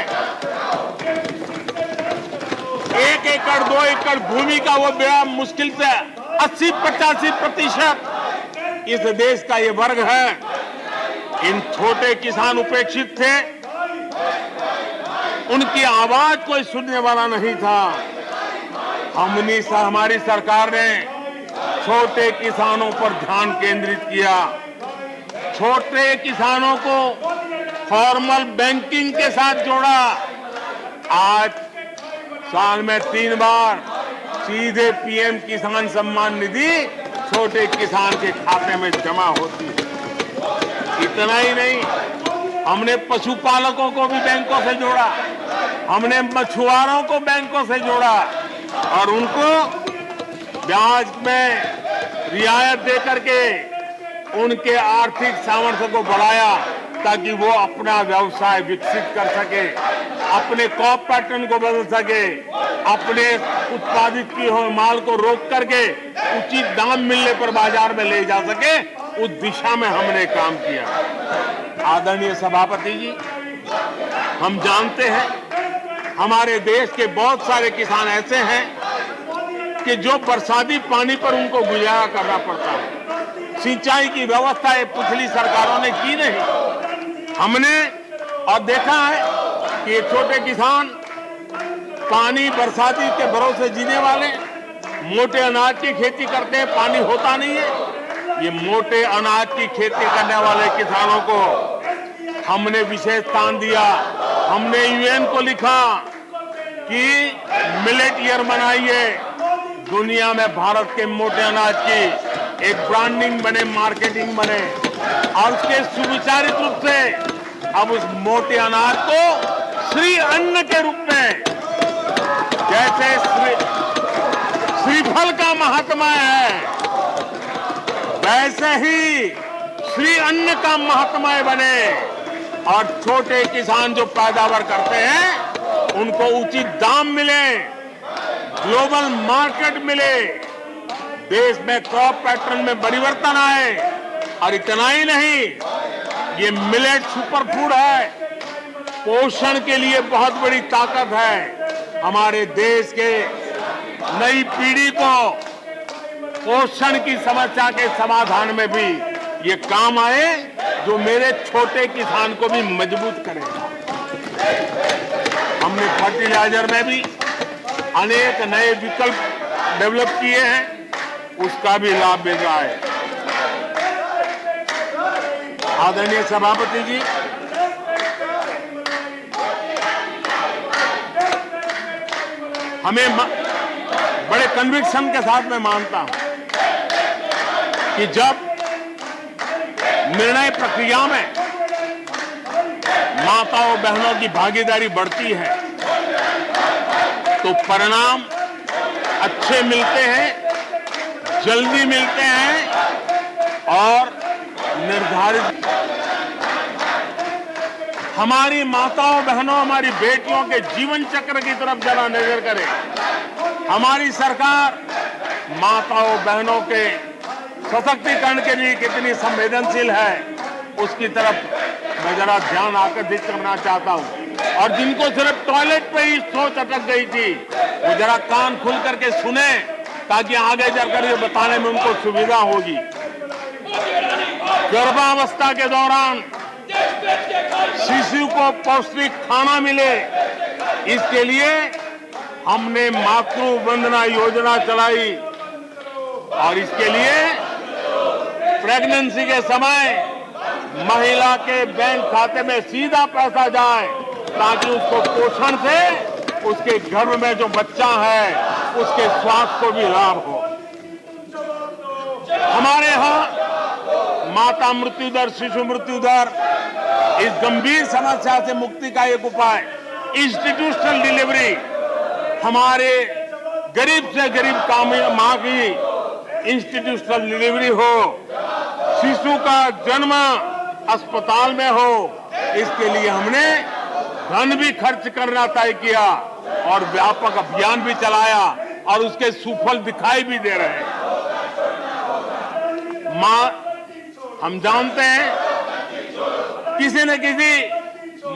1 एकड़ 2 एकड़ भूमि का वो बड़ा मुश्किल से 80-85% इस देश का ये वर्ग है। इन छोटे किसान उपेक्षित थे, उनकी आवाज कोई सुनने वाला नहीं था। हमारी सरकार ने छोटे किसानों पर ध्यान केंद्रित किया, छोटे किसानों को फॉर्मल बैंकिंग के साथ जोड़ा। आज साल में 3 बार सीधे पीएम किसान सम्मान निधि छोटे किसान के खाते में जमा होती है। इतना ही नहीं, हमने पशुपालकों को भी बैंकों से जोड़ा, हमने मछुआरों को बैंकों से जोड़ा और उनको ब्याज में रियायत दे करके उनके आर्थिक सामर्थ्य को बढ़ाया, ताकि वो अपना व्यवसाय विकसित कर सके, अपने क्रॉप पैटर्न को बदल सके, अपने उत्पादित किए हुए माल को रोक करके उचित दाम मिलने पर बाजार में ले जा सके। उस दिशा में हमने काम किया। आदरणीय सभापति जी, हम जानते हैं हमारे देश के बहुत सारे किसान ऐसे हैं कि जो बरसाती पानी पर उनको गुजारा करना पड़ता है। सिंचाई की व्यवस्था ये पिछली सरकारों ने की नहीं। हमने और देखा है कि ये छोटे किसान पानी बरसाती के भरोसे जीने वाले मोटे अनाज की खेती करते हैं, पानी होता नहीं है। ये मोटे अनाज की खेती करने वाले किसानों को हमने विशेष स्थान दिया। हमने यूएन को लिखा कि मिलेट ईयर मनाइए, दुनिया में भारत के मोटे अनाज की एक ब्रांडिंग बने, मार्केटिंग बने और उसके सुविचारित रूप से अब उस मोटे अनाज को श्री अन्न के रूप में, जैसे श्रीफल का महात्मा है वैसे ही श्री अन्न का महात्मा बने और छोटे किसान जो पैदावार करते हैं उनको उचित दाम मिले, ग्लोबल मार्केट मिले, देश में क्रॉप पैटर्न में परिवर्तन आए। और इतना ही नहीं, ये मिलेट सुपरफूड है, पोषण के लिए बहुत बड़ी ताकत है। हमारे देश के नई पीढ़ी को पोषण की समस्या के समाधान में भी ये काम आए, जो मेरे छोटे किसान को भी मजबूत करेगा। हमने फर्टिलाइजर में भी अनेक नए विकल्प डेवलप किए हैं, उसका भी लाभ मिल रहा है। आदरणीय सभापति जी, हमें बड़े कन्विक्शन के साथ मैं मानता हूं कि जब निर्णय प्रक्रिया में माताओं बहनों की भागीदारी बढ़ती है तो परिणाम अच्छे मिलते हैं, जल्दी मिलते हैं और निर्धारित। हमारी माताओं बहनों, हमारी बेटियों के जीवन चक्र की तरफ जरा नजर करें। हमारी सरकार माताओं बहनों के सशक्तिकरण के लिए कितनी संवेदनशील है, उसकी तरफ मैं जरा ध्यान आकर्षित करना चाहता हूं। और जिनको सिर्फ टॉयलेट पे ही सोच अटक गई थी, वो जरा कान खुल करके सुने, ताकि आगे जाकर ये बताने में उनको सुविधा होगी। गर्भावस्था के दौरान शिशु को पौष्टिक खाना मिले, इसके लिए हमने मातृ वंदना योजना चलाई और इसके लिए प्रेगनेंसी के समय महिला के बैंक खाते में सीधा पैसा जाए, ताकि उसको पोषण से उसके गर्भ में जो बच्चा है उसके स्वास्थ्य को भी लाभ हो। हमारे यहाँ माता मृत्यु दर, शिशु मृत्यु दर, इस गंभीर समस्या से मुक्ति का एक उपाय इंस्टीट्यूशनल डिलीवरी। हमारे गरीब से गरीब मां की इंस्टीट्यूशनल डिलीवरी हो, शिशु का जन्म अस्पताल में हो, इसके लिए हमने धन भी खर्च करना तय किया और व्यापक अभियान भी चलाया और उसके सुफल दिखाई भी दे रहे हैं। हम जानते हैं किसी न किसी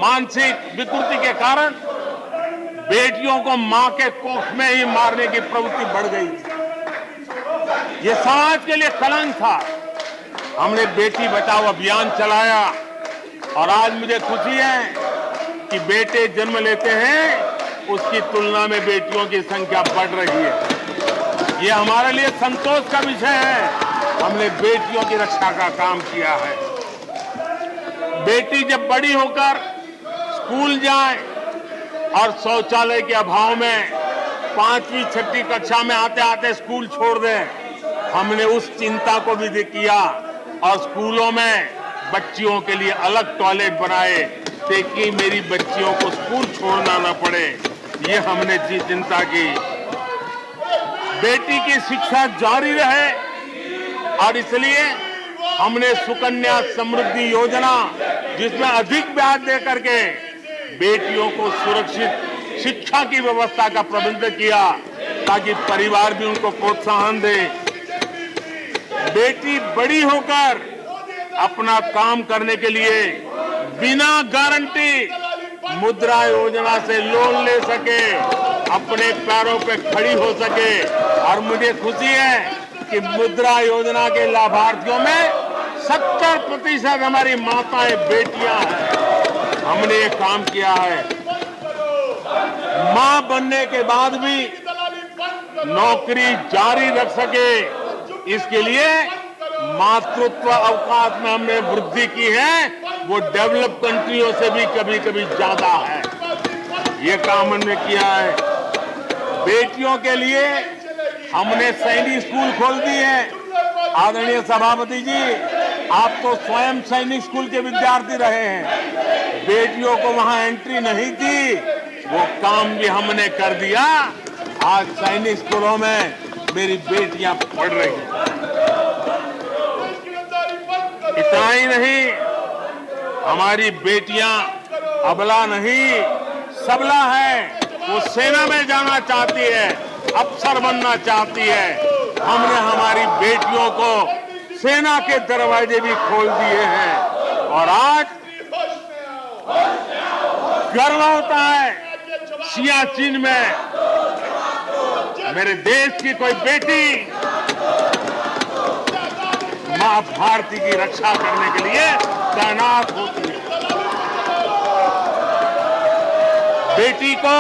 मानसिक विकृति के कारण बेटियों को मां के कोख में ही मारने की प्रवृत्ति बढ़ गई थी। ये समाज के लिए कलंक था। हमने बेटी बचाओ अभियान चलाया और आज मुझे खुशी है कि बेटे जन्म लेते हैं, उसकी तुलना में बेटियों की संख्या बढ़ रही है। ये हमारे लिए संतोष का विषय है। हमने बेटियों की रक्षा का काम किया है। बेटी जब बड़ी होकर स्कूल जाए और शौचालय के अभाव में 5वीं 6वीं कक्षा में आते आते स्कूल छोड़ दें, हमने उस चिंता को भी किया और स्कूलों में बच्चियों के लिए अलग टॉयलेट बनाए ताकि मेरी बच्चियों को स्कूल छोड़ना न पड़े। ये हमने चिंता की। बेटी की शिक्षा जारी रहे और इसलिए हमने सुकन्या समृद्धि योजना, जिसमें अधिक ब्याज दे करके बेटियों को सुरक्षित शिक्षा की व्यवस्था का प्रबंध किया, ताकि परिवार भी उनको प्रोत्साहन दे। बेटी बड़ी होकर अपना काम करने के लिए बिना गारंटी मुद्रा योजना से लोन ले सके, अपने पैरों पे खड़ी हो सके। और मुझे खुशी है कि मुद्रा योजना के लाभार्थियों में 70% हमारी माताएं बेटियां हैं। हमने ये काम किया है। मां बनने के बाद भी नौकरी जारी रख सके, इसके लिए मातृत्व अवकाश में हमने वृद्धि की है। वो डेवलप कंट्रियों से भी कभी कभी ज्यादा है। ये काम हमने किया है। बेटियों के लिए हमने सैनिक स्कूल खोल दिए हैं। आदरणीय सभापति जी, आप तो स्वयं सैनिक स्कूल के विद्यार्थी रहे हैं। बेटियों को वहां एंट्री नहीं थी, वो काम भी हमने कर दिया। आज सैनिक स्कूलों में मेरी बेटियां पढ़ रही हैं। इतना ही नहीं, हमारी बेटियां अबला नहीं सबला है। वो सेना में जाना चाहती है, अफसर बनना चाहती है। हमने हमारी बेटियों को सेना के दरवाजे भी खोल दिए हैं। और आज गर्व होता है सियाचिन में मेरे देश की कोई बेटी मां भारती की रक्षा करने के लिए तैनात होती है। बेटी को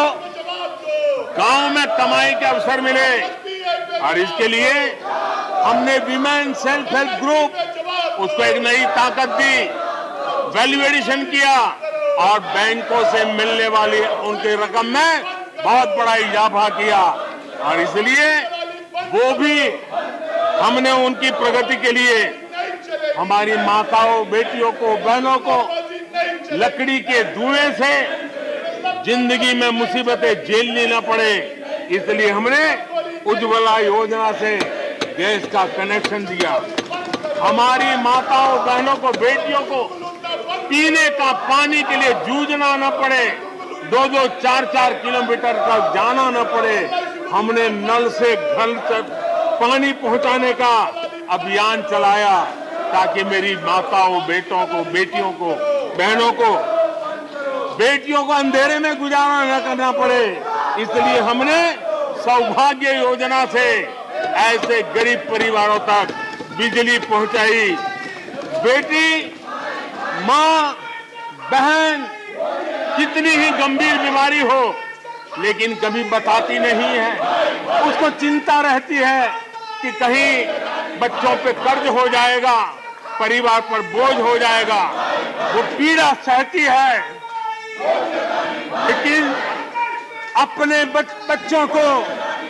गांव में कमाई के अवसर मिले, और इसके लिए हमने विमेन सेल्फ हेल्प ग्रुप उसको एक नई ताकत दी, वैल्यू एडिशन किया और बैंकों से मिलने वाली उनकी रकम में बहुत बड़ा इजाफा किया। और इसलिए वो भी हमने उनकी प्रगति के लिए हमारी माताओं, बेटियों को, बहनों को लकड़ी के धुएं से जिंदगी में मुसीबतें झेलनी न पड़े, इसलिए हमने उज्ज्वला योजना से गैस का कनेक्शन दिया। हमारी माताओं, बहनों को, बेटियों को पीने का पानी के लिए जूझना न पड़े, 2-2, 4-4 किलोमीटर तक जाना न पड़े। हमने नल से घर तक पानी पहुंचाने का अभियान चलाया, ताकि मेरी माताओं, बेटों को, बेटियों को, बहनों को, बेटियों को अंधेरे में गुजारा न करना पड़े। इसलिए हमने सौभाग्य योजना से ऐसे गरीब परिवारों तक बिजली पहुंचाई। बेटी, मां, बहन कितनी ही गंभीर बीमारी हो, लेकिन कभी बताती नहीं है। उसको चिंता रहती है कि कहीं बच्चों पे कर्ज हो जाएगा, परिवार पर बोझ हो जाएगा। वो पीड़ा सहती है, लेकिन अपने बच्चों को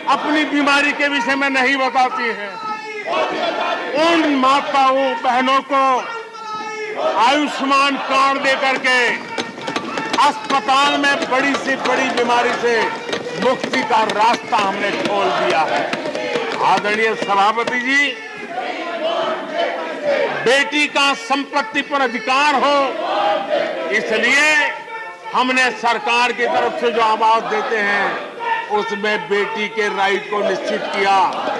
अपनी बीमारी के विषय में नहीं बताती है। उन माताओं, बहनों को आयुष्मान कार्ड दे करके अस्पताल में बड़ी से बड़ी बीमारी से मुक्ति का रास्ता हमने खोल दिया है। आदरणीय सभापति जी, बेटी का संपत्ति पर अधिकार हो, इसलिए हमने सरकार की तरफ से जो आवाज देते हैं उसमें बेटी के राइट को निश्चित किया,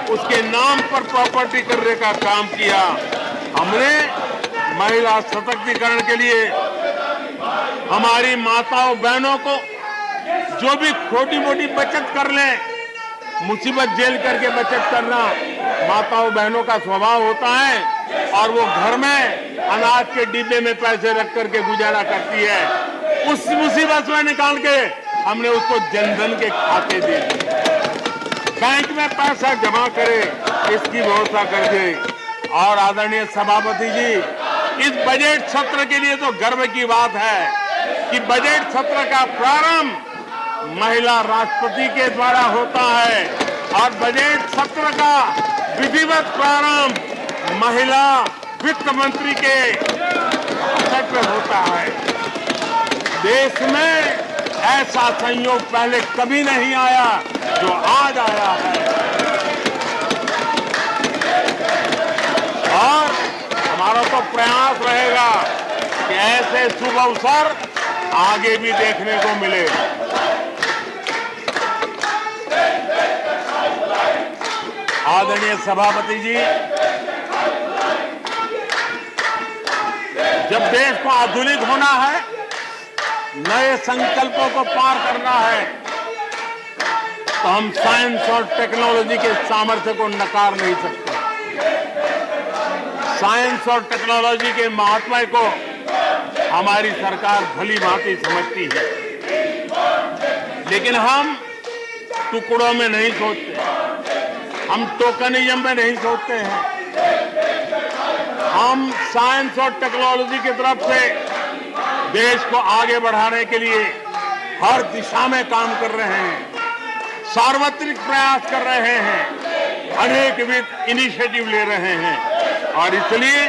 उसके नाम पर प्रॉपर्टी करने का काम किया। हमने महिला सशक्तिकरण के लिए हमारी माताओं, बहनों को जो भी छोटी मोटी बचत कर ले, मुसीबत झेल करके बचत करना माताओं, बहनों का स्वभाव होता है, और वो घर में अनाज के डिब्बे में पैसे रख करके गुजारा करती है। उस मुसीबत में निकाल के हमने उसको जनधन के खाते दे दिए, बैंक में पैसा जमा करे, इसकी व्यवस्था कर दे। और आदरणीय सभापति जी, इस बजट सत्र के लिए तो गर्व की बात है कि बजट सत्र का प्रारंभ महिला राष्ट्रपति के द्वारा होता है, और बजट सत्र का विधिवत प्रारंभ महिला वित्त मंत्री के अवसर पर होता है। देश में ऐसा संयोग पहले कभी नहीं आया जो आज आया है, और हमारा तो प्रयास रहेगा कि ऐसे शुभ अवसर आगे भी देखने को मिले। आदरणीय सभापति जी, जब देश को आधुनिक होना है, नए संकल्पों को पार करना है, तो हम साइंस और टेक्नोलॉजी के सामर्थ्य को नकार नहीं सकते। साइंस और टेक्नोलॉजी के महात्मा को हमारी सरकार भली भांति समझती है, लेकिन हम टुकड़ों में नहीं सोचते, हम टोकनिज्म में नहीं सोचते हैं। हम साइंस और टेक्नोलॉजी की तरफ से देश को आगे बढ़ाने के लिए हर दिशा में काम कर रहे हैं, सार्वत्रिक प्रयास कर रहे हैं, अनेकविध इनिशिएटिव ले रहे हैं। और इसलिए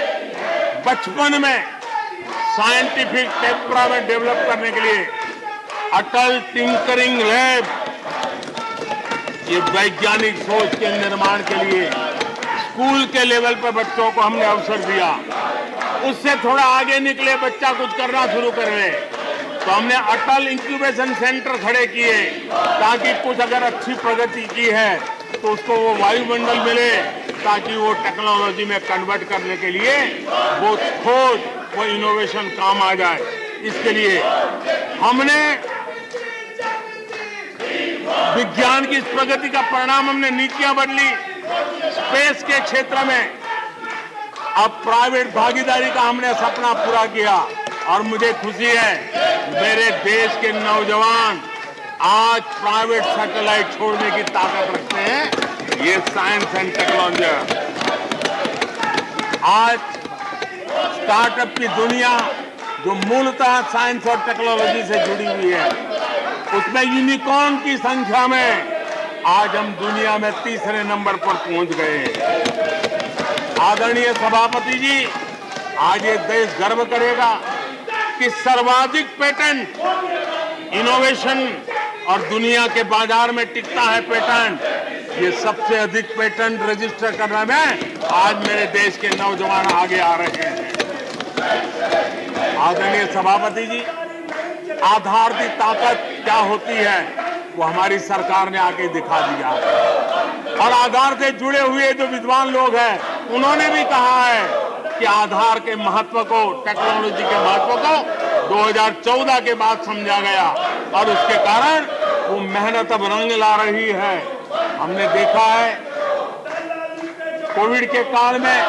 बचपन में साइंटिफिक टेम्परामेंट डेवलप करने के लिए अटल टिंकरिंग लैब, ये वैज्ञानिक सोच के निर्माण के लिए स्कूल के लेवल पर बच्चों को हमने अवसर दिया। उससे थोड़ा आगे निकले, बच्चा कुछ करना शुरू कर ले, तो हमने अटल इंक्यूबेशन सेंटर खड़े किए, ताकि कुछ अगर अच्छी प्रगति की है तो उसको वो वायुमंडल मिले, ताकि वो टेक्नोलॉजी में कन्वर्ट करने के लिए वो खोज, वो इनोवेशन काम आ जाए। इसके लिए हमने विज्ञान की इस प्रगति का परिणाम, हमने नीतियां बदली। स्पेस के क्षेत्र में अब प्राइवेट भागीदारी का हमने सपना पूरा किया, और मुझे खुशी है मेरे देश के नौजवान आज प्राइवेट सैटेलाइट छोड़ने की ताकत रखते हैं। ये साइंस एंड टेक्नोलॉजी, आज स्टार्टअप की दुनिया जो मूलतः साइंस और टेक्नोलॉजी से जुड़ी हुई है, उसमें यूनिकॉर्न की संख्या में आज हम दुनिया में तीसरे नंबर पर पहुंच गए हैं। आदरणीय सभापति जी, आज ये देश गर्व करेगा कि सर्वाधिक पेटेंट इनोवेशन और दुनिया के बाजार में टिकता है पेटेंट, ये सबसे अधिक पेटेंट रजिस्टर करने में आज मेरे देश के नौजवान आगे आ रहे हैं। आदरणीय सभापति जी, आधार की ताकत क्या होती है वो हमारी सरकार ने आके दिखा दिया, और आधार से जुड़े हुए जो विद्वान लोग हैं उन्होंने भी कहा है कि आधार के महत्व को, टेक्नोलॉजी के महत्व को 2014 के बाद समझा गया, और उसके कारण वो मेहनत अब रंग ला रही है। हमने देखा है कोविड के काल में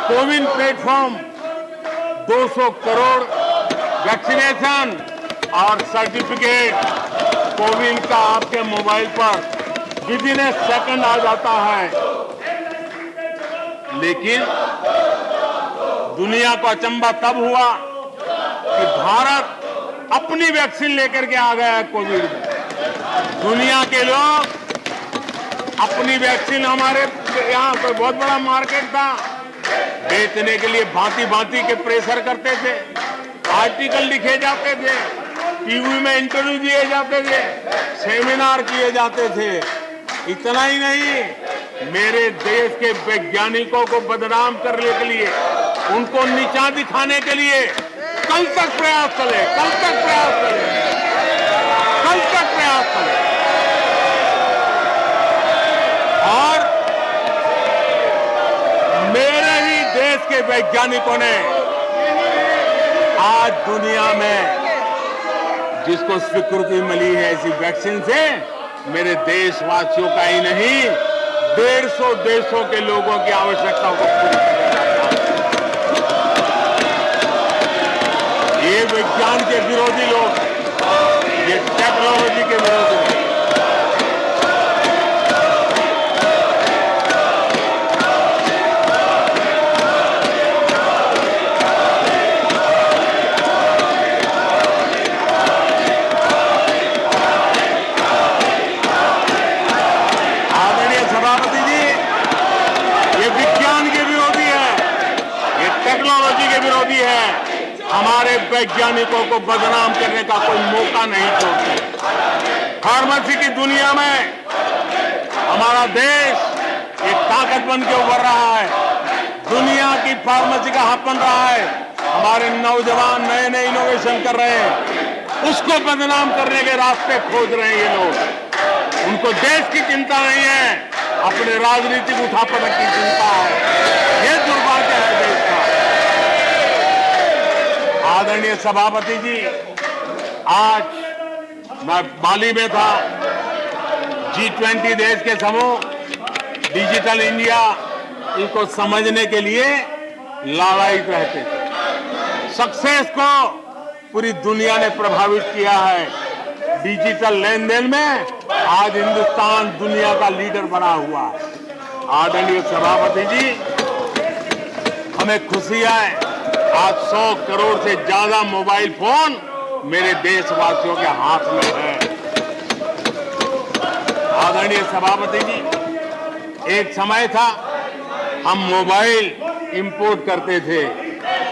कोविन प्लेटफॉर्म 200 करोड़ वैक्सीनेशन और सर्टिफिकेट कोविन का आपके मोबाइल पर विदिन ए सेकंड आ जाता है। लेकिन दुनिया को अचंभा तब हुआ कि भारत अपनी वैक्सीन लेकर के आ गया है कोविड में। दुनिया के लोग अपनी वैक्सीन, हमारे यहाँ कोई बहुत बड़ा मार्केट था, बेचने के लिए भांति भांति के प्रेशर करते थे, आर्टिकल लिखे जाते थे, टीवी में इंटरव्यू दिए जाते थे, सेमिनार किए जाते थे। इतना ही नहीं, मेरे देश के वैज्ञानिकों को बदनाम करने के लिए, उनको नीचा दिखाने के लिए कल तक प्रयास चले, कल तक प्रयास चले, कल तक प्रयास चले। और मेरे ही देश के वैज्ञानिकों ने आज दुनिया में जिसको स्वीकृति मिली है ऐसी वैक्सीन से, मेरे देशवासियों का ही नहीं 150 देशों के लोगों की आवश्यकताओं को पूरी किया जाता है। ये विज्ञान के विरोधी लोग, ये टेक्नोलॉजी के विरोधी लोग, हमारे वैज्ञानिकों को बदनाम करने का कोई मौका नहीं छोड़ते। फार्मेसी की दुनिया में हमारा देश एक ताकत बन के उभर रहा है, दुनिया की फार्मेसी का हब बन रहा है। हमारे नौजवान नए नए इनोवेशन कर रहे हैं, उसको बदनाम करने के रास्ते खोज रहे हैं ये लोग। उनको देश की चिंता नहीं है, अपने राजनीतिक उठापटक की चिंता है। ये दुर्भाग्य है देश का। आदरणीय सभापति जी, आज मैं बाली में था, G20 देश के समूह डिजिटल इंडिया, इसको समझने के लिए लालायित रहते थे। सक्सेस को पूरी दुनिया ने प्रभावित किया है। डिजिटल लेन देन में आज हिंदुस्तान दुनिया का लीडर बना हुआ है। आदरणीय सभापति जी, हमें खुशी है आज 100 करोड़ से ज्यादा मोबाइल फोन मेरे देशवासियों के हाथ में है। आदरणीय सभापति जी, एक समय था हम मोबाइल इंपोर्ट करते थे।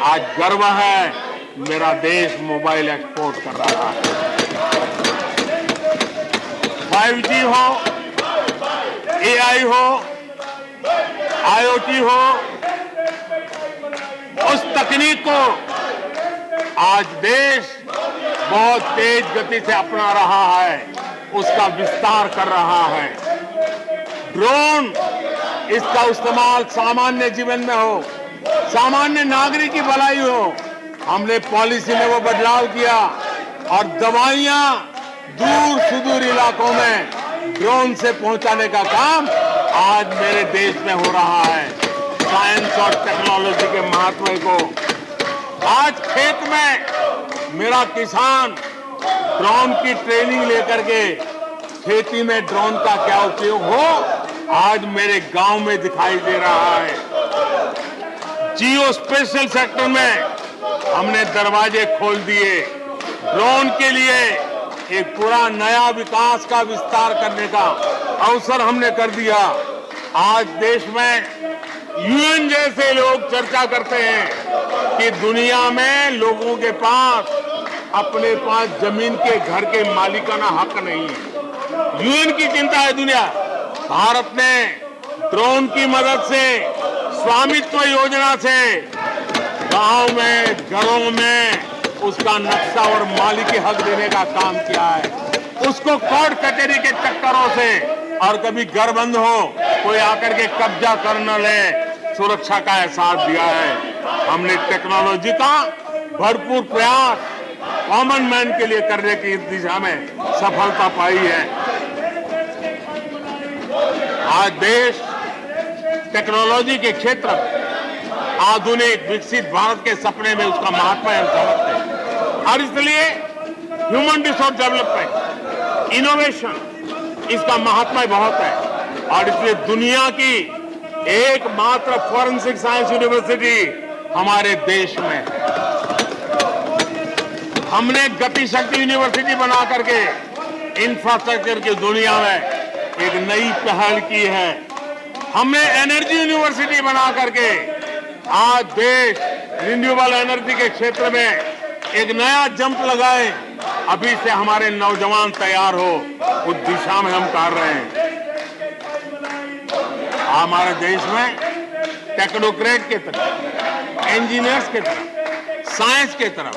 आज गर्व है मेरा देश मोबाइल एक्सपोर्ट कर रहा है। 5G हो, AI हो, IoT हो, उस तकनीक को आज देश बहुत तेज गति से अपना रहा है, उसका विस्तार कर रहा है। ड्रोन, इसका इस्तेमाल सामान्य जीवन में हो, सामान्य नागरिक की भलाई हो, हमने पॉलिसी में वो बदलाव किया और दवाइयां दूर सुदूर इलाकों में ड्रोन से पहुंचाने का काम आज मेरे देश में हो रहा है। साइंस और टेक्नोलॉजी के महत्व को आज खेत में मेरा किसान ड्रोन की ट्रेनिंग लेकर के खेती में ड्रोन का क्या उपयोग हो, आज मेरे गांव में दिखाई दे रहा है। जियो स्पेशल सेक्टर में हमने दरवाजे खोल दिए। ड्रोन के लिए एक पूरा नया विकास का विस्तार करने का अवसर हमने कर दिया। आज देश में यूएन जैसे लोग चर्चा करते हैं कि दुनिया में लोगों के पास अपने पास जमीन के घर के मालिकाना हक नहीं है। यूएन की चिंता है दुनिया। भारत ने ड्रोन की मदद से, स्वामित्व योजना से गांव में, घरों में उसका नक्शा और मालिकी हक देने का काम किया है। उसको कोर्ट कचहरी के चक्करों से और कभी घर बंद हो, कोई आकर के कब्जा कर न ले, सुरक्षा का एहसास दिया है। हमने टेक्नोलॉजी का भरपूर प्रयास कॉमन मैन के लिए करने की दिशा में सफलता पाई है। आज देश टेक्नोलॉजी के क्षेत्र में आधुनिक विकसित भारत के सपने में उसका महत्व हम समझते हैं और इसलिए ह्यूमन रिसोर्स डेवलपमेंट, इनोवेशन, इसका महत्व बहुत है और इसलिए दुनिया की एकमात्र फॉरेंसिक साइंस यूनिवर्सिटी हमारे देश में है। हमने गति शक्ति यूनिवर्सिटी बना करके इंफ्रास्ट्रक्चर की दुनिया में एक नई पहल की है। हमने एनर्जी यूनिवर्सिटी बना करके आज देश रिन्यूएबल एनर्जी के क्षेत्र में एक नया जंप लगाए। अभी से हमारे नौजवान तैयार हो, उस दिशा में हम कर रहे हैं। हमारे देश में टेक्नोक्रेट के तरफ, इंजीनियर्स के तरफ, साइंस के तरफ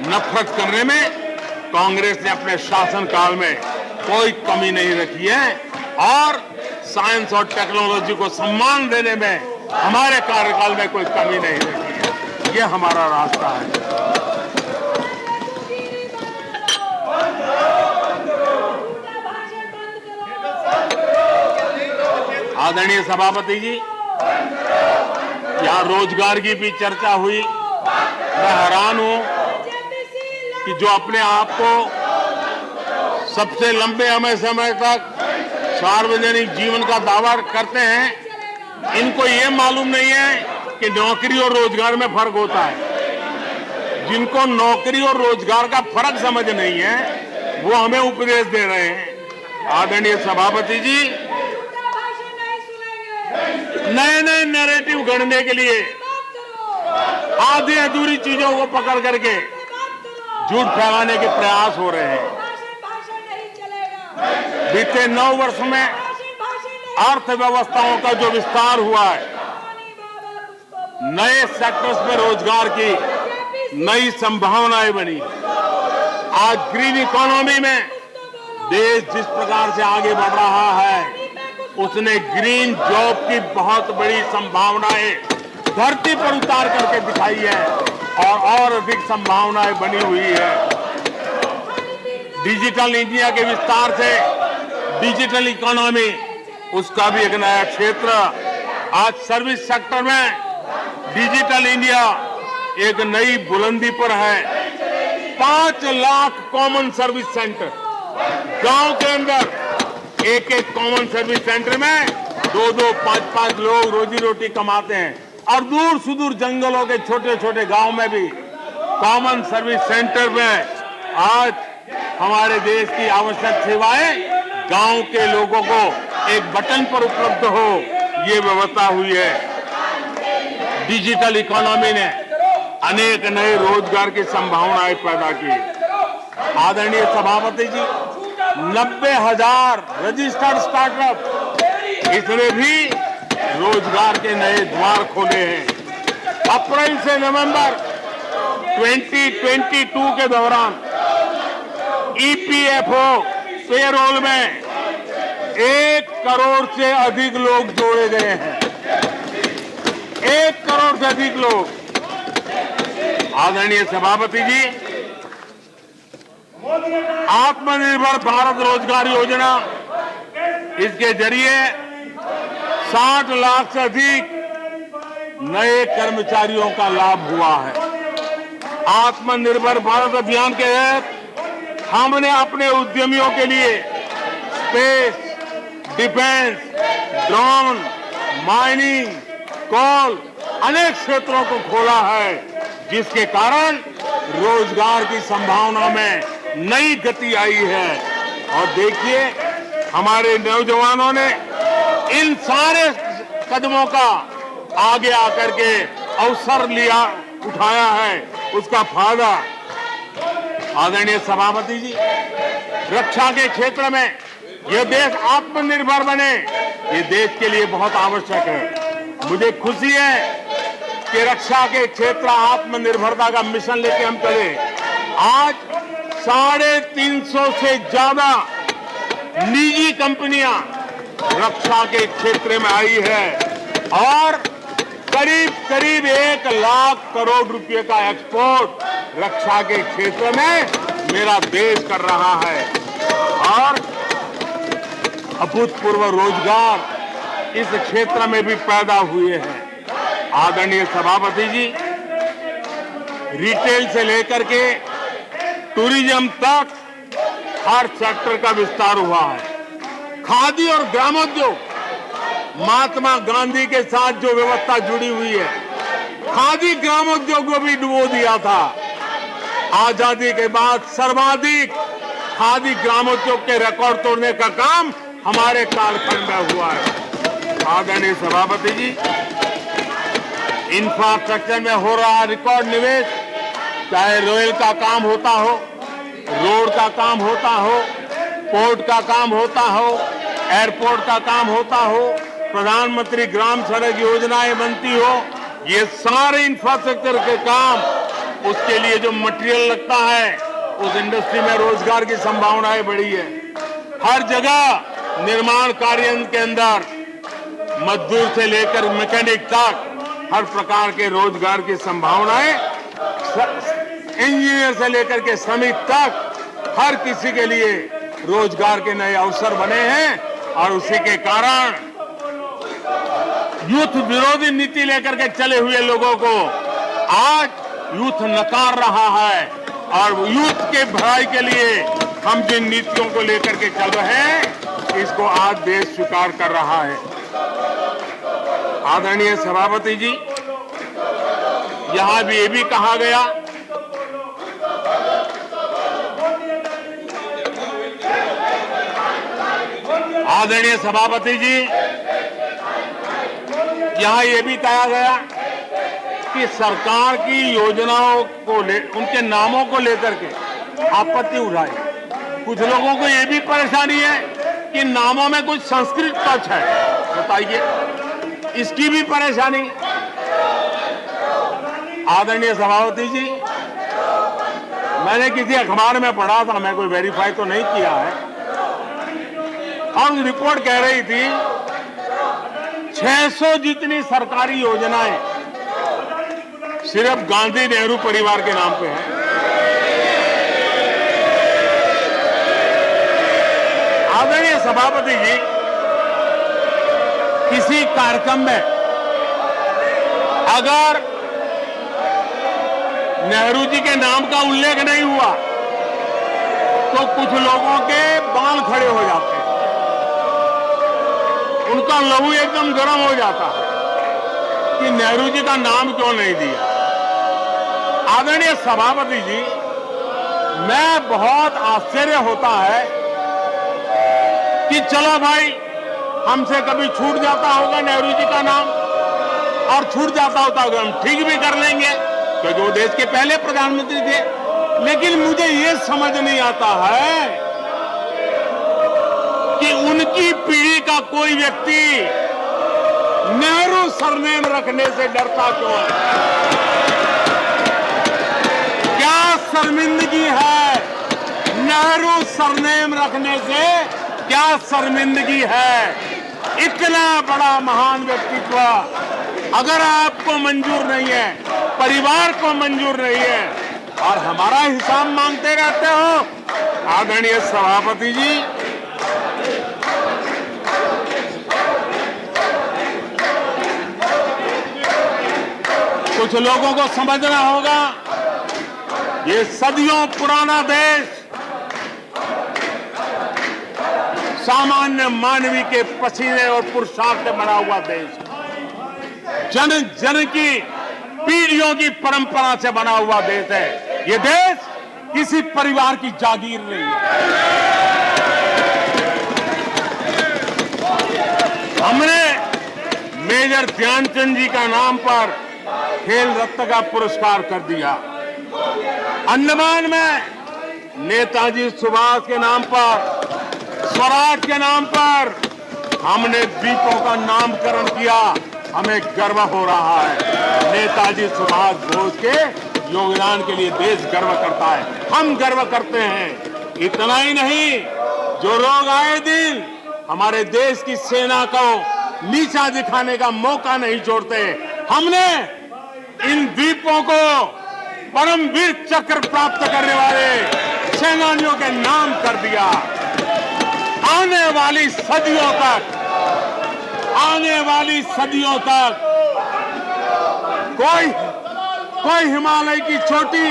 नफरत करने में कांग्रेस ने अपने शासनकाल में कोई कमी नहीं रखी है और साइंस और टेक्नोलॉजी को सम्मान देने में हमारे कार्यकाल में कोई कमी नहीं रखी है। ये हमारा रास्ता है। आदरणीय सभापति जी, यहाँ रोजगार की भी चर्चा हुई। मैं हैरान हूं कि जो अपने आप को सबसे लंबे समय तक सार्वजनिक जीवन का दावा करते हैं, इनको ये मालूम नहीं है कि नौकरी और रोजगार में फर्क होता है। जिनको नौकरी और रोजगार का फर्क समझ नहीं है, वो हमें उपदेश दे रहे हैं। आदरणीय सभापति जी, नए नए नैरेटिव गढ़ने के लिए आधी अधूरी चीजों को पकड़ करके झूठ फैलाने के प्रयास हो रहे हैं। बीते 9 वर्ष में अर्थव्यवस्थाओं का जो विस्तार हुआ है, नए सेक्टर्स में रोजगार की नई संभावनाएं बनी। आज ग्रीन इकोनॉमी में देश जिस प्रकार से आगे बढ़ रहा है, उसने ग्रीन जॉब की बहुत बड़ी संभावनाएं धरती पर उतार करके दिखाई है और अधिक संभावनाएं बनी हुई है। डिजिटल इंडिया के विस्तार से डिजिटल इकोनॉमी, उसका भी एक नया क्षेत्र। आज सर्विस सेक्टर में डिजिटल इंडिया एक नई बुलंदी पर है। 5 लाख कॉमन सर्विस सेंटर, गांव के अंदर एक एक कॉमन सर्विस सेंटर में 2-2, 5-5 लोग रोजी रोटी कमाते हैं। और दूर सुदूर जंगलों के छोटे छोटे गांव में भी कॉमन सर्विस सेंटर में आज हमारे देश की आवश्यक सेवाएं गांव के लोगों को एक बटन पर उपलब्ध हो, ये व्यवस्था हुई है। डिजिटल इकोनॉमी ने अनेक नए रोजगार की संभावनाएं पैदा की। आदरणीय सभापति जी, 90,000 रजिस्टर्ड स्टार्टअप, इसने भी रोजगार के नए द्वार खोले हैं। अप्रैल से नवंबर 2022 के दौरान ईपीएफओ पेरोल में 1 करोड़ से अधिक लोग जोड़े गए हैं। 1 करोड़ से अधिक लोग। आदरणीय सभापति जी, आत्मनिर्भर भारत रोजगार योजना, इसके जरिए 60 लाख से अधिक नए कर्मचारियों का लाभ हुआ है। आत्मनिर्भर भारत अभियान के तहत हमने अपने उद्यमियों के लिए स्पेस, डिफेंस, ड्रोन, माइनिंग, कोल अनेक क्षेत्रों को खोला है, जिसके कारण रोजगार की संभावना में नई गति आई है। और देखिए, हमारे नौजवानों ने इन सारे कदमों का आगे आकर के अवसर लिया, उठाया है, उसका फायदा। आदरणीय सभापति जी, रक्षा के क्षेत्र में यह देश आत्मनिर्भर बने, ये देश के लिए बहुत आवश्यक है। मुझे खुशी है कि रक्षा के क्षेत्र आत्मनिर्भरता का मिशन लेके हम चले। आज 350 से ज्यादा निजी कंपनियां रक्षा के क्षेत्र में आई है और करीब करीब 1 लाख करोड़ रुपए का एक्सपोर्ट रक्षा के क्षेत्र में मेरा देश कर रहा है। और अभूतपूर्व रोजगार इस क्षेत्र में भी पैदा हुए हैं। आदरणीय सभापति जी, रिटेल से लेकर के टूरिज्म तक हर सेक्टर का विस्तार हुआ है। खादी और ग्रामोद्योग, महात्मा गांधी के साथ जो व्यवस्था जुड़ी हुई है, खादी ग्रामोद्योग को भी डुबो दिया था। आजादी के बाद सर्वाधिक खादी ग्रामोद्योग के रिकॉर्ड तोड़ने का काम हमारे कालखंड में हुआ है। आदरणीय सभापति जी, इंफ्रास्ट्रक्चर में हो रहा रिकॉर्ड निवेश, चाहे रेल का काम होता हो, रोड का काम होता हो, पोर्ट का काम होता हो, एयरपोर्ट का काम होता हो, प्रधानमंत्री ग्राम सड़क योजनाएं बनती हो, ये सारे इंफ्रास्ट्रक्चर के काम, उसके लिए जो मटेरियल लगता है, उस इंडस्ट्री में रोजगार की संभावनाएं बढ़ी है। हर जगह निर्माण कार्य के अंदर मजदूर से लेकर मैकेनिक तक हर प्रकार के रोजगार की संभावनाएं, इंजीनियर से लेकर के श्रमिक तक हर किसी के लिए रोजगार के नए अवसर बने हैं। और उसी के कारण यूथ विरोधी नीति लेकर के चले हुए लोगों को आज यूथ नकार रहा है। और यूथ के भलाई के लिए हम जिन नीतियों को लेकर के चल रहे हैं, इसको आज देश स्वीकार कर रहा है। आदरणीय सभापति जी, यहां भी ये भी कहा गया आदरणीय सभापति जी, यहां ये भी कहा गया कि सरकार की योजनाओं को उनके नामों को लेकर के आपत्ति उठाई। कुछ लोगों को ये भी परेशानी है कि नामों में कुछ संस्कृत टच है, बताइए, इसकी भी परेशानी। आदरणीय सभापति जी, मैंने किसी अखबार में पढ़ा था, मैं कोई वेरीफाई तो नहीं किया है, और रिपोर्ट कह रही थी 600 जितनी सरकारी योजनाएं सिर्फ गांधी नेहरू परिवार के नाम पे है। आदरणीय सभापति जी, किसी कार्यक्रम में अगर नेहरू जी के नाम का उल्लेख नहीं हुआ तो कुछ लोगों के बाल खड़े हो जाते हैं, उनका लहू एकदम गर्म हो जाता है कि नेहरू जी का नाम क्यों नहीं दिया। आदरणीय सभापति जी, मैं बहुत आश्चर्य होता है कि चलो भाई, हमसे कभी छूट जाता होगा नेहरू जी का नाम, और छूट जाता होता होगा हम ठीक भी कर लेंगे क्योंकि वो देश के पहले प्रधानमंत्री थे। लेकिन मुझे ये समझ नहीं आता है कि उनकी पीढ़ी का कोई व्यक्ति नेहरू सरनेम रखने से डरता क्यों है। क्या शर्मिंदगी है नेहरू सरनेम रखने से, क्या शर्मिंदगी है। इतना बड़ा महान व्यक्तित्व अगर आपको मंजूर नहीं है, परिवार को मंजूर नहीं है, और हमारा हिसाब मांगते रहते हो। आदरणीय सभापति जी, कुछ लोगों को समझना होगा, ये सदियों पुराना देश सामान्य मानवी के पसीने और पुरुषार्थ से बना हुआ देश, जन जन की पीढ़ियों की परंपरा से बना हुआ देश है। ये देश किसी परिवार की जागीर नहीं है। हमने मेजर ध्यानचंद जी का नाम पर खेल रत्न का पुरस्कार कर दिया। अंडमान में नेताजी सुभाष के नाम पर, स्वराज के नाम पर हमने द्वीपों का नामकरण किया। हमें गर्व हो रहा है। नेताजी सुभाष बोस के योगदान के लिए देश गर्व करता है, हम गर्व करते हैं। इतना ही नहीं, जो लोग आए दिन हमारे देश की सेना को नीचा दिखाने का मौका नहीं छोड़ते, हमने इन द्वीपों को परमवीर चक्र प्राप्त करने वाले सेनानियों के नाम कर दिया। आने वाली सदियों तक कोई हिमालय की चोटी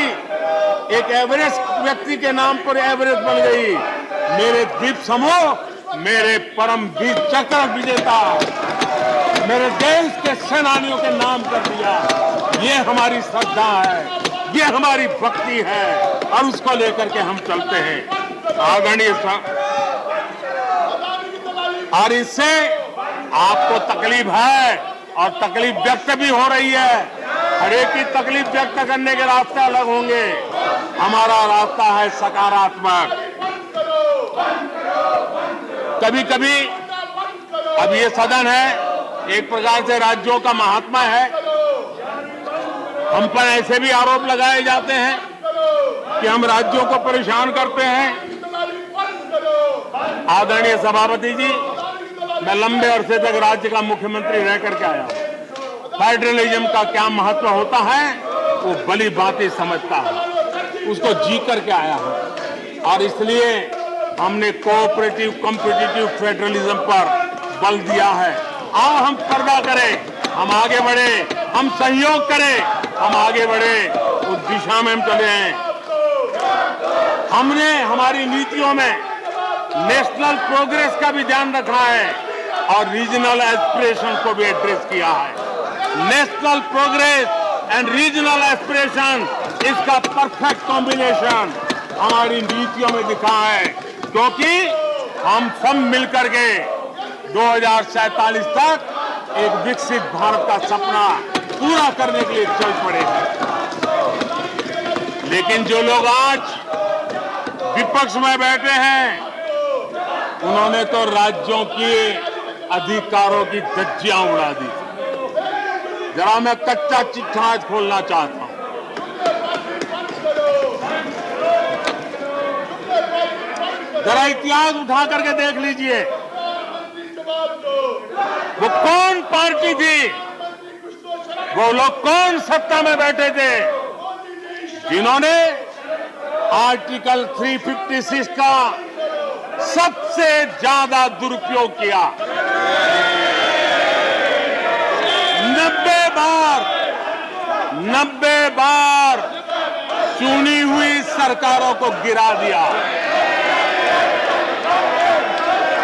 एक एवरेस्ट व्यक्ति के नाम पर एवरेस्ट बन गई। मेरे द्वीप समूह, मेरे परमवीर चक्र विजेता, मेरे देश के सेनानियों के नाम कर दिया। ये हमारी श्रद्धा है, ये हमारी भक्ति है, और उसको लेकर के हम चलते हैं। आदरणीय और इससे आपको तकलीफ है और तकलीफ व्यक्त भी हो रही है। हर एक की तकलीफ व्यक्त करने के रास्ते अलग होंगे। हमारा रास्ता है सकारात्मक। कभी कभी, अब ये सदन है, एक प्रकार से राज्यों का महात्मा है, हम पर ऐसे भी आरोप लगाए जाते हैं कि हम राज्यों को परेशान करते हैं। आदरणीय सभापति जी, मैं लंबे अरसे तक राज्य का मुख्यमंत्री रह करके आया हूं। फेडरलिज्म का क्या महत्व होता है वो भली भांति समझता है, उसको जी करके आया हूं, और इसलिए हमने कोऑपरेटिव कॉम्पिटिटिव फेडरलिज्म पर बल दिया है। आओ हम पर्दा करें, हम आगे बढ़े, हम सहयोग करें, हम आगे बढ़े, उस दिशा में हम चले हैं। हमने हमारी नीतियों में नेशनल प्रोग्रेस का भी ध्यान रखा है और रीजनल एस्पिरेशन को भी एड्रेस किया है। National progress and regional aspiration, इसका परफेक्ट कॉम्बिनेशन हमारी नीतियों में दिखा है, क्योंकि हम सब मिलकर के 2047 तक एक विकसित भारत का सपना पूरा करने के लिए चल पड़े हैं। लेकिन जो लोग आज विपक्ष में बैठे हैं, उन्होंने तो राज्यों के अधिकारों की धज्जियां उड़ा दी। जरा मैं कच्चा चिट्ठा आज खोलना चाहता हूं। जरा इतिहास उठा करके देख लीजिए, वो कौन पार्टी थी, वो लोग कौन सत्ता में बैठे थे जिन्होंने आर्टिकल 356 का सबसे ज्यादा दुरुपयोग किया। 90 बार 90 बार चुनी हुई सरकारों को गिरा दिया।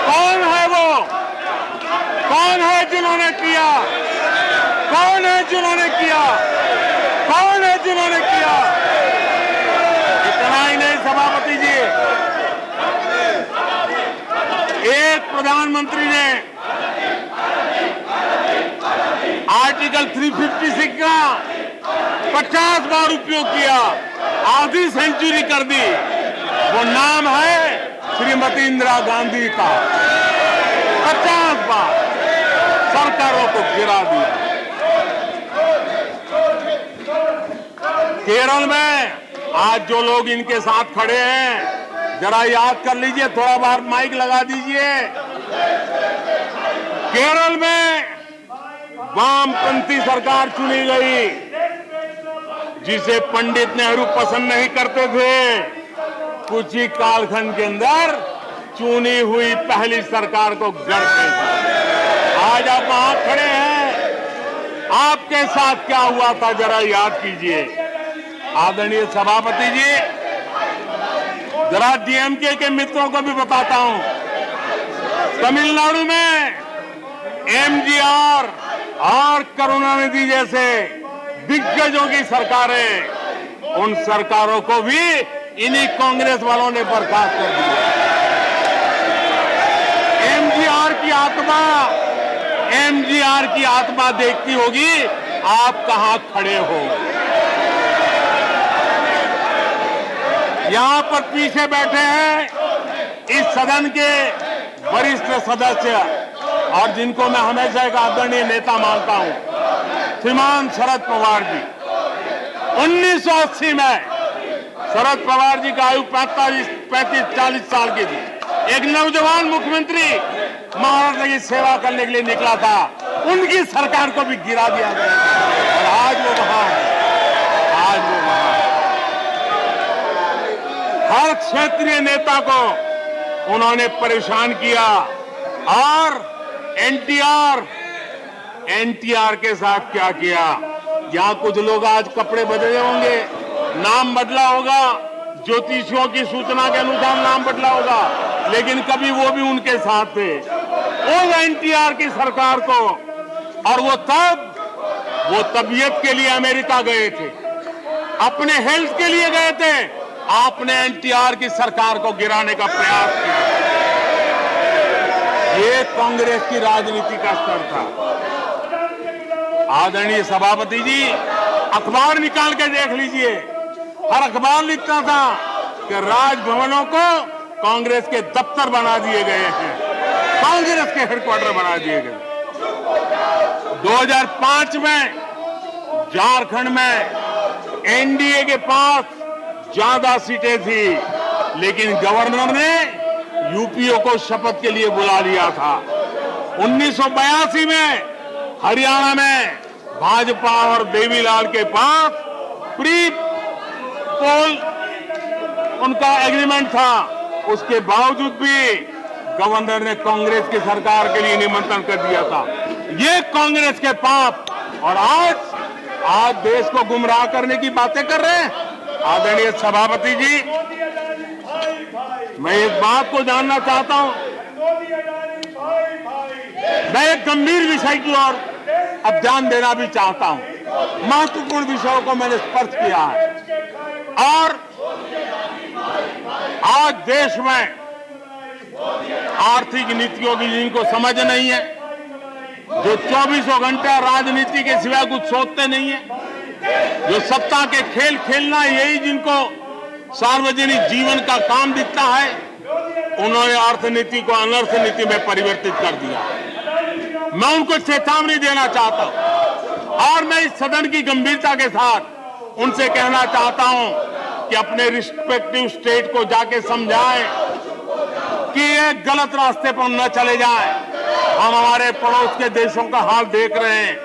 कौन है वो? कौन है जिन्होंने किया? कौन है जिन्होंने किया? कौन है जिन्होंने किया? इतना ही नहीं सभापति जी, एक प्रधानमंत्री ने आर्टिकल 356 का 50 बार उपयोग किया, आधी सेंचुरी कर दी। वो नाम है श्रीमती इंदिरा गांधी का। 50 बार सरकारों को गिरा दिया। केरल में आज जो लोग इनके साथ खड़े हैं, जरा याद कर लीजिए, थोड़ा बार माइक लगा दीजिए। केरल में वामपंथी सरकार चुनी गई, जिसे पंडित नेहरू पसंद नहीं करते थे। कुछ ही कालखंड के अंदर चुनी हुई पहली सरकार को गढ़ते थे। आज आप वहां खड़े हैं, आपके साथ क्या हुआ था जरा याद कीजिए। आदरणीय सभापति जी, जरा डीएमके के मित्रों को भी बताता हूं, तमिलनाडु में एमजीआर और करुणानिधि जैसे दिग्गजों की सरकारें, उन सरकारों को भी इन्हीं कांग्रेस वालों ने बर्खास्त कर दिया। एमजीआर की आत्मा देखती होगी आप कहां खड़े हो। यहां पर पीछे बैठे हैं इस सदन के वरिष्ठ सदस्य, और जिनको मैं हमेशा एक आदरणीय नेता मानता हूं, श्रीमान शरद पवार जी। 1980 में शरद पवार जी का आयु 35-40 साल की थी। एक नौजवान मुख्यमंत्री महाराष्ट्र की सेवा करने के लिए निकला था, उनकी सरकार को भी गिरा दिया गया और आज वो वहां है। आज वो वहां है। हर क्षेत्रीय नेता को उन्होंने परेशान किया, और एनटीआर के साथ क्या किया। यहां कुछ लोग आज कपड़े बदले होंगे, नाम बदला होगा, ज्योतिषियों की सूचना के अनुसार नाम बदला होगा, लेकिन कभी वो भी उनके साथ थे। उस एनटीआर की सरकार को, और वो तबीयत के लिए अमेरिका गए थे, अपने हेल्थ के लिए गए थे। आपने एनटीआर की सरकार को गिराने का प्रयास किया। ये कांग्रेस की राजनीति का स्तर था। आदरणीय सभापति जी, अखबार निकाल के देख लीजिए, हर अखबार लिखता था कि राजभवनों को कांग्रेस के दफ्तर बना दिए गए हैं, कांग्रेस के हेडक्वार्टर बना दिए गए। 2005 में झारखंड में एनडीए के पास ज्यादा सीटें थी, लेकिन गवर्नर ने यूपीओ को शपथ के लिए बुला लिया था। 1982 में हरियाणा में भाजपा और देवीलाल के पास प्री पोल उनका एग्रीमेंट था, उसके बावजूद भी गवर्नर ने कांग्रेस की सरकार के लिए निमंत्रण कर दिया था। ये कांग्रेस के पाप, और आज देश को गुमराह करने की बातें कर रहे हैं। आदरणीय सभापति जी, मैं एक बात को जानना चाहता हूं, मैं एक गंभीर विषय की ओर अब ध्यान देना भी चाहता हूं। महत्वपूर्ण विषयों को मैंने स्पर्श किया है, और आज देश में आर्थिक नीतियों की जिनको समझ नहीं है, जो 24 घंटा राजनीति के सिवा कुछ सोचते नहीं है, जो सत्ता के खेल खेलना यही जिनको सार्वजनिक जीवन का काम दिखता है, उन्होंने अर्थनीति को अनर्थ नीति में परिवर्तित कर दिया। मैं उनको चेतावनी देना चाहता हूं, और मैं इस सदन की गंभीरता के साथ उनसे कहना चाहता हूं कि अपने रिस्पेक्टिव स्टेट को जाके समझाएं कि ये गलत रास्ते पर न चले जाएं। हम हमारे पड़ोस के देशों का हाल देख रहे हैं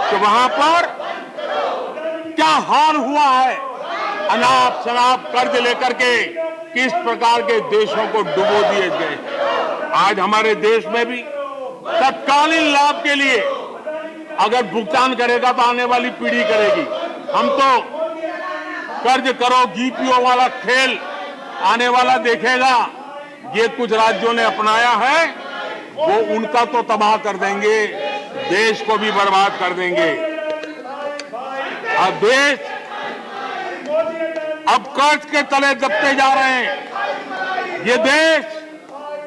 कि वहां पर क्या हाल हुआ है, अनाप शनाप कर्ज लेकर के किस प्रकार के देशों को डुबो दिए गए। आज हमारे देश में भी तत्कालीन लाभ के लिए अगर भुगतान करेगा तो आने वाली पीढ़ी करेगी, हम तो कर्ज करो जीपीओ वाला खेल आने वाला देखेगा। ये कुछ राज्यों ने अपनाया है, वो उनका तो तबाह कर देंगे, देश को भी बर्बाद कर देंगे। अब देश अब कर्ज के तले दबते जा रहे हैं। ये देश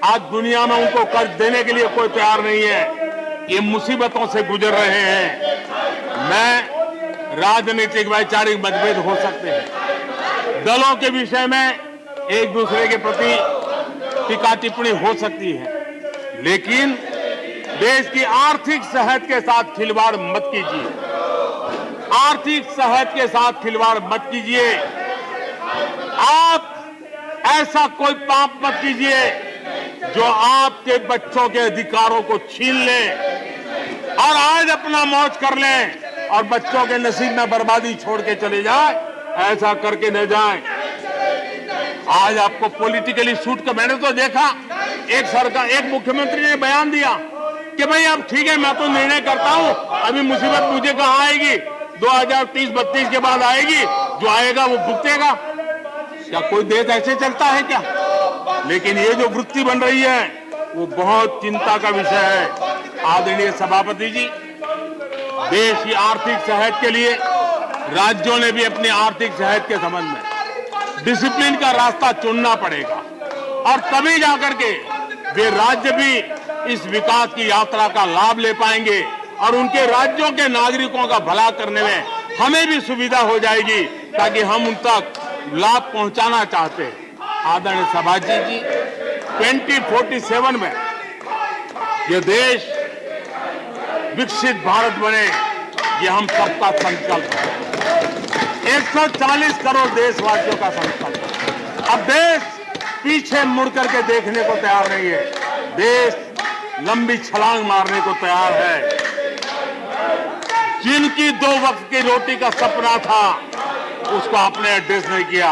आज दुनिया में उनको कर्ज देने के लिए कोई तैयार नहीं है। ये मुसीबतों से गुजर रहे हैं। मैं राजनीतिक वैचारिक मतभेद हो सकते हैं, दलों के विषय में एक दूसरे के प्रति टीका टिप्पणी हो सकती है, लेकिन देश की आर्थिक सेहत के साथ खिलवाड़ मत कीजिए। आर्थिक सेहत के साथ खिलवाड़ मत कीजिए। आप ऐसा कोई पाप मत कीजिए जो आपके बच्चों के अधिकारों को छीन ले और आज अपना मौज कर ले और बच्चों के नसीब में बर्बादी छोड़ के चले जाए। ऐसा करके न जाए। आज आपको पॉलिटिकली सूट कर, मैंने तो देखा एक मुख्यमंत्री ने बयान दिया कि भाई अब ठीक है, मैं तो निर्णय करता हूं, अभी मुसीबत मुझे कहां आएगी, 2030-32 के बाद आएगी, जो आएगा वो भुगतेगा। क्या कोई देश ऐसे चलता है क्या? लेकिन ये जो वृत्ति बन रही है वो बहुत चिंता का विषय है। आदरणीय सभापति जी, देश की आर्थिक सेहत के लिए राज्यों ने भी अपनी आर्थिक सेहत के संबंध में डिसिप्लिन का रास्ता चुनना पड़ेगा और तभी जाकर के वे राज्य भी इस विकास की यात्रा का लाभ ले पाएंगे और उनके राज्यों के नागरिकों का भला करने में हमें भी सुविधा हो जाएगी, ताकि हम उन तक लाभ पहुंचाना चाहते हैं। आदरणीय सभापति जी, 2047 में ये देश विकसित भारत बने, ये हम सबका संकल्प है। 140 करोड़ देशवासियों का संकल्प है। अब देश पीछे मुड़ करके देखने को तैयार नहीं है। देश लंबी छलांग मारने को तैयार है। जिनकी 2 वक्त की रोटी का सपना था, उसको आपने एड्रेस नहीं किया,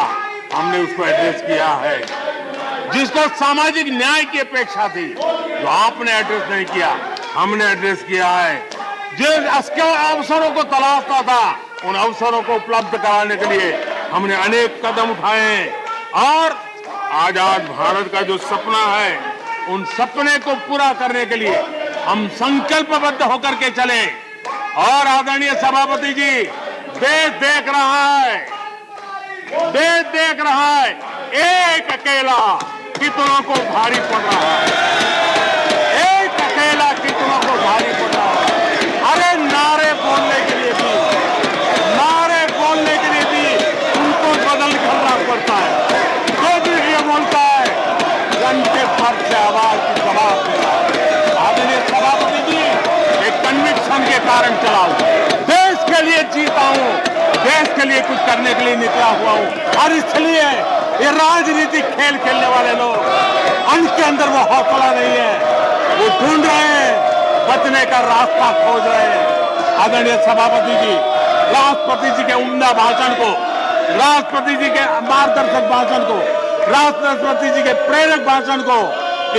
हमने उसको एड्रेस किया है। जिसको सामाजिक न्याय की अपेक्षा थी, जो आपने एड्रेस नहीं किया, हमने एड्रेस किया है। जिस अवसरों को तलाशता था, उन अवसरों को उपलब्ध कराने के लिए हमने अनेक कदम उठाए हैं और आजाद भारत का जो सपना है, उन सपने को पूरा करने के लिए हम संकल्पबद्ध होकर के चले। और आदरणीय सभापति जी, देश देख रहा है, देश देख रहा है, एक अकेला कितनों को भारी पड़ रहा है, एक अकेला कितनों को भारी पड़ रहा है। अरे नारे बोलने के लिए भी उनको बदल करना पड़ता है। जो भी ये बोलता है, घंटे भर से आवाज की जवाब देता है। आदरणीय सभापति जी, एक कन्विक्शन के कारण चला हूं, देश के लिए जीता हूं, देश के लिए कुछ करने के लिए निकला हुआ हूं। और इसलिए ये राजनीतिक खेल खेलने वाले लोग, उनके अंदर वो हौसला नहीं है, वो ढूंढ रहे हैं, बचने का रास्ता खोज रहे हैं। आदरणीय सभापति जी, राष्ट्रपति जी के उम्दा भाषण को, राष्ट्रपति जी के मार्गदर्शक भाषण को, राष्ट्रपति जी के प्रेरक भाषण को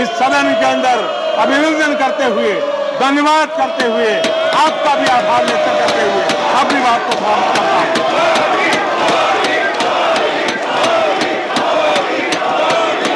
इस सदन के अंदर अभिनंदन करते हुए, धन्यवाद करते हुए, आपका भी आभार व्यक्त करते हुए अपनी बात को समाप्त करता हूं।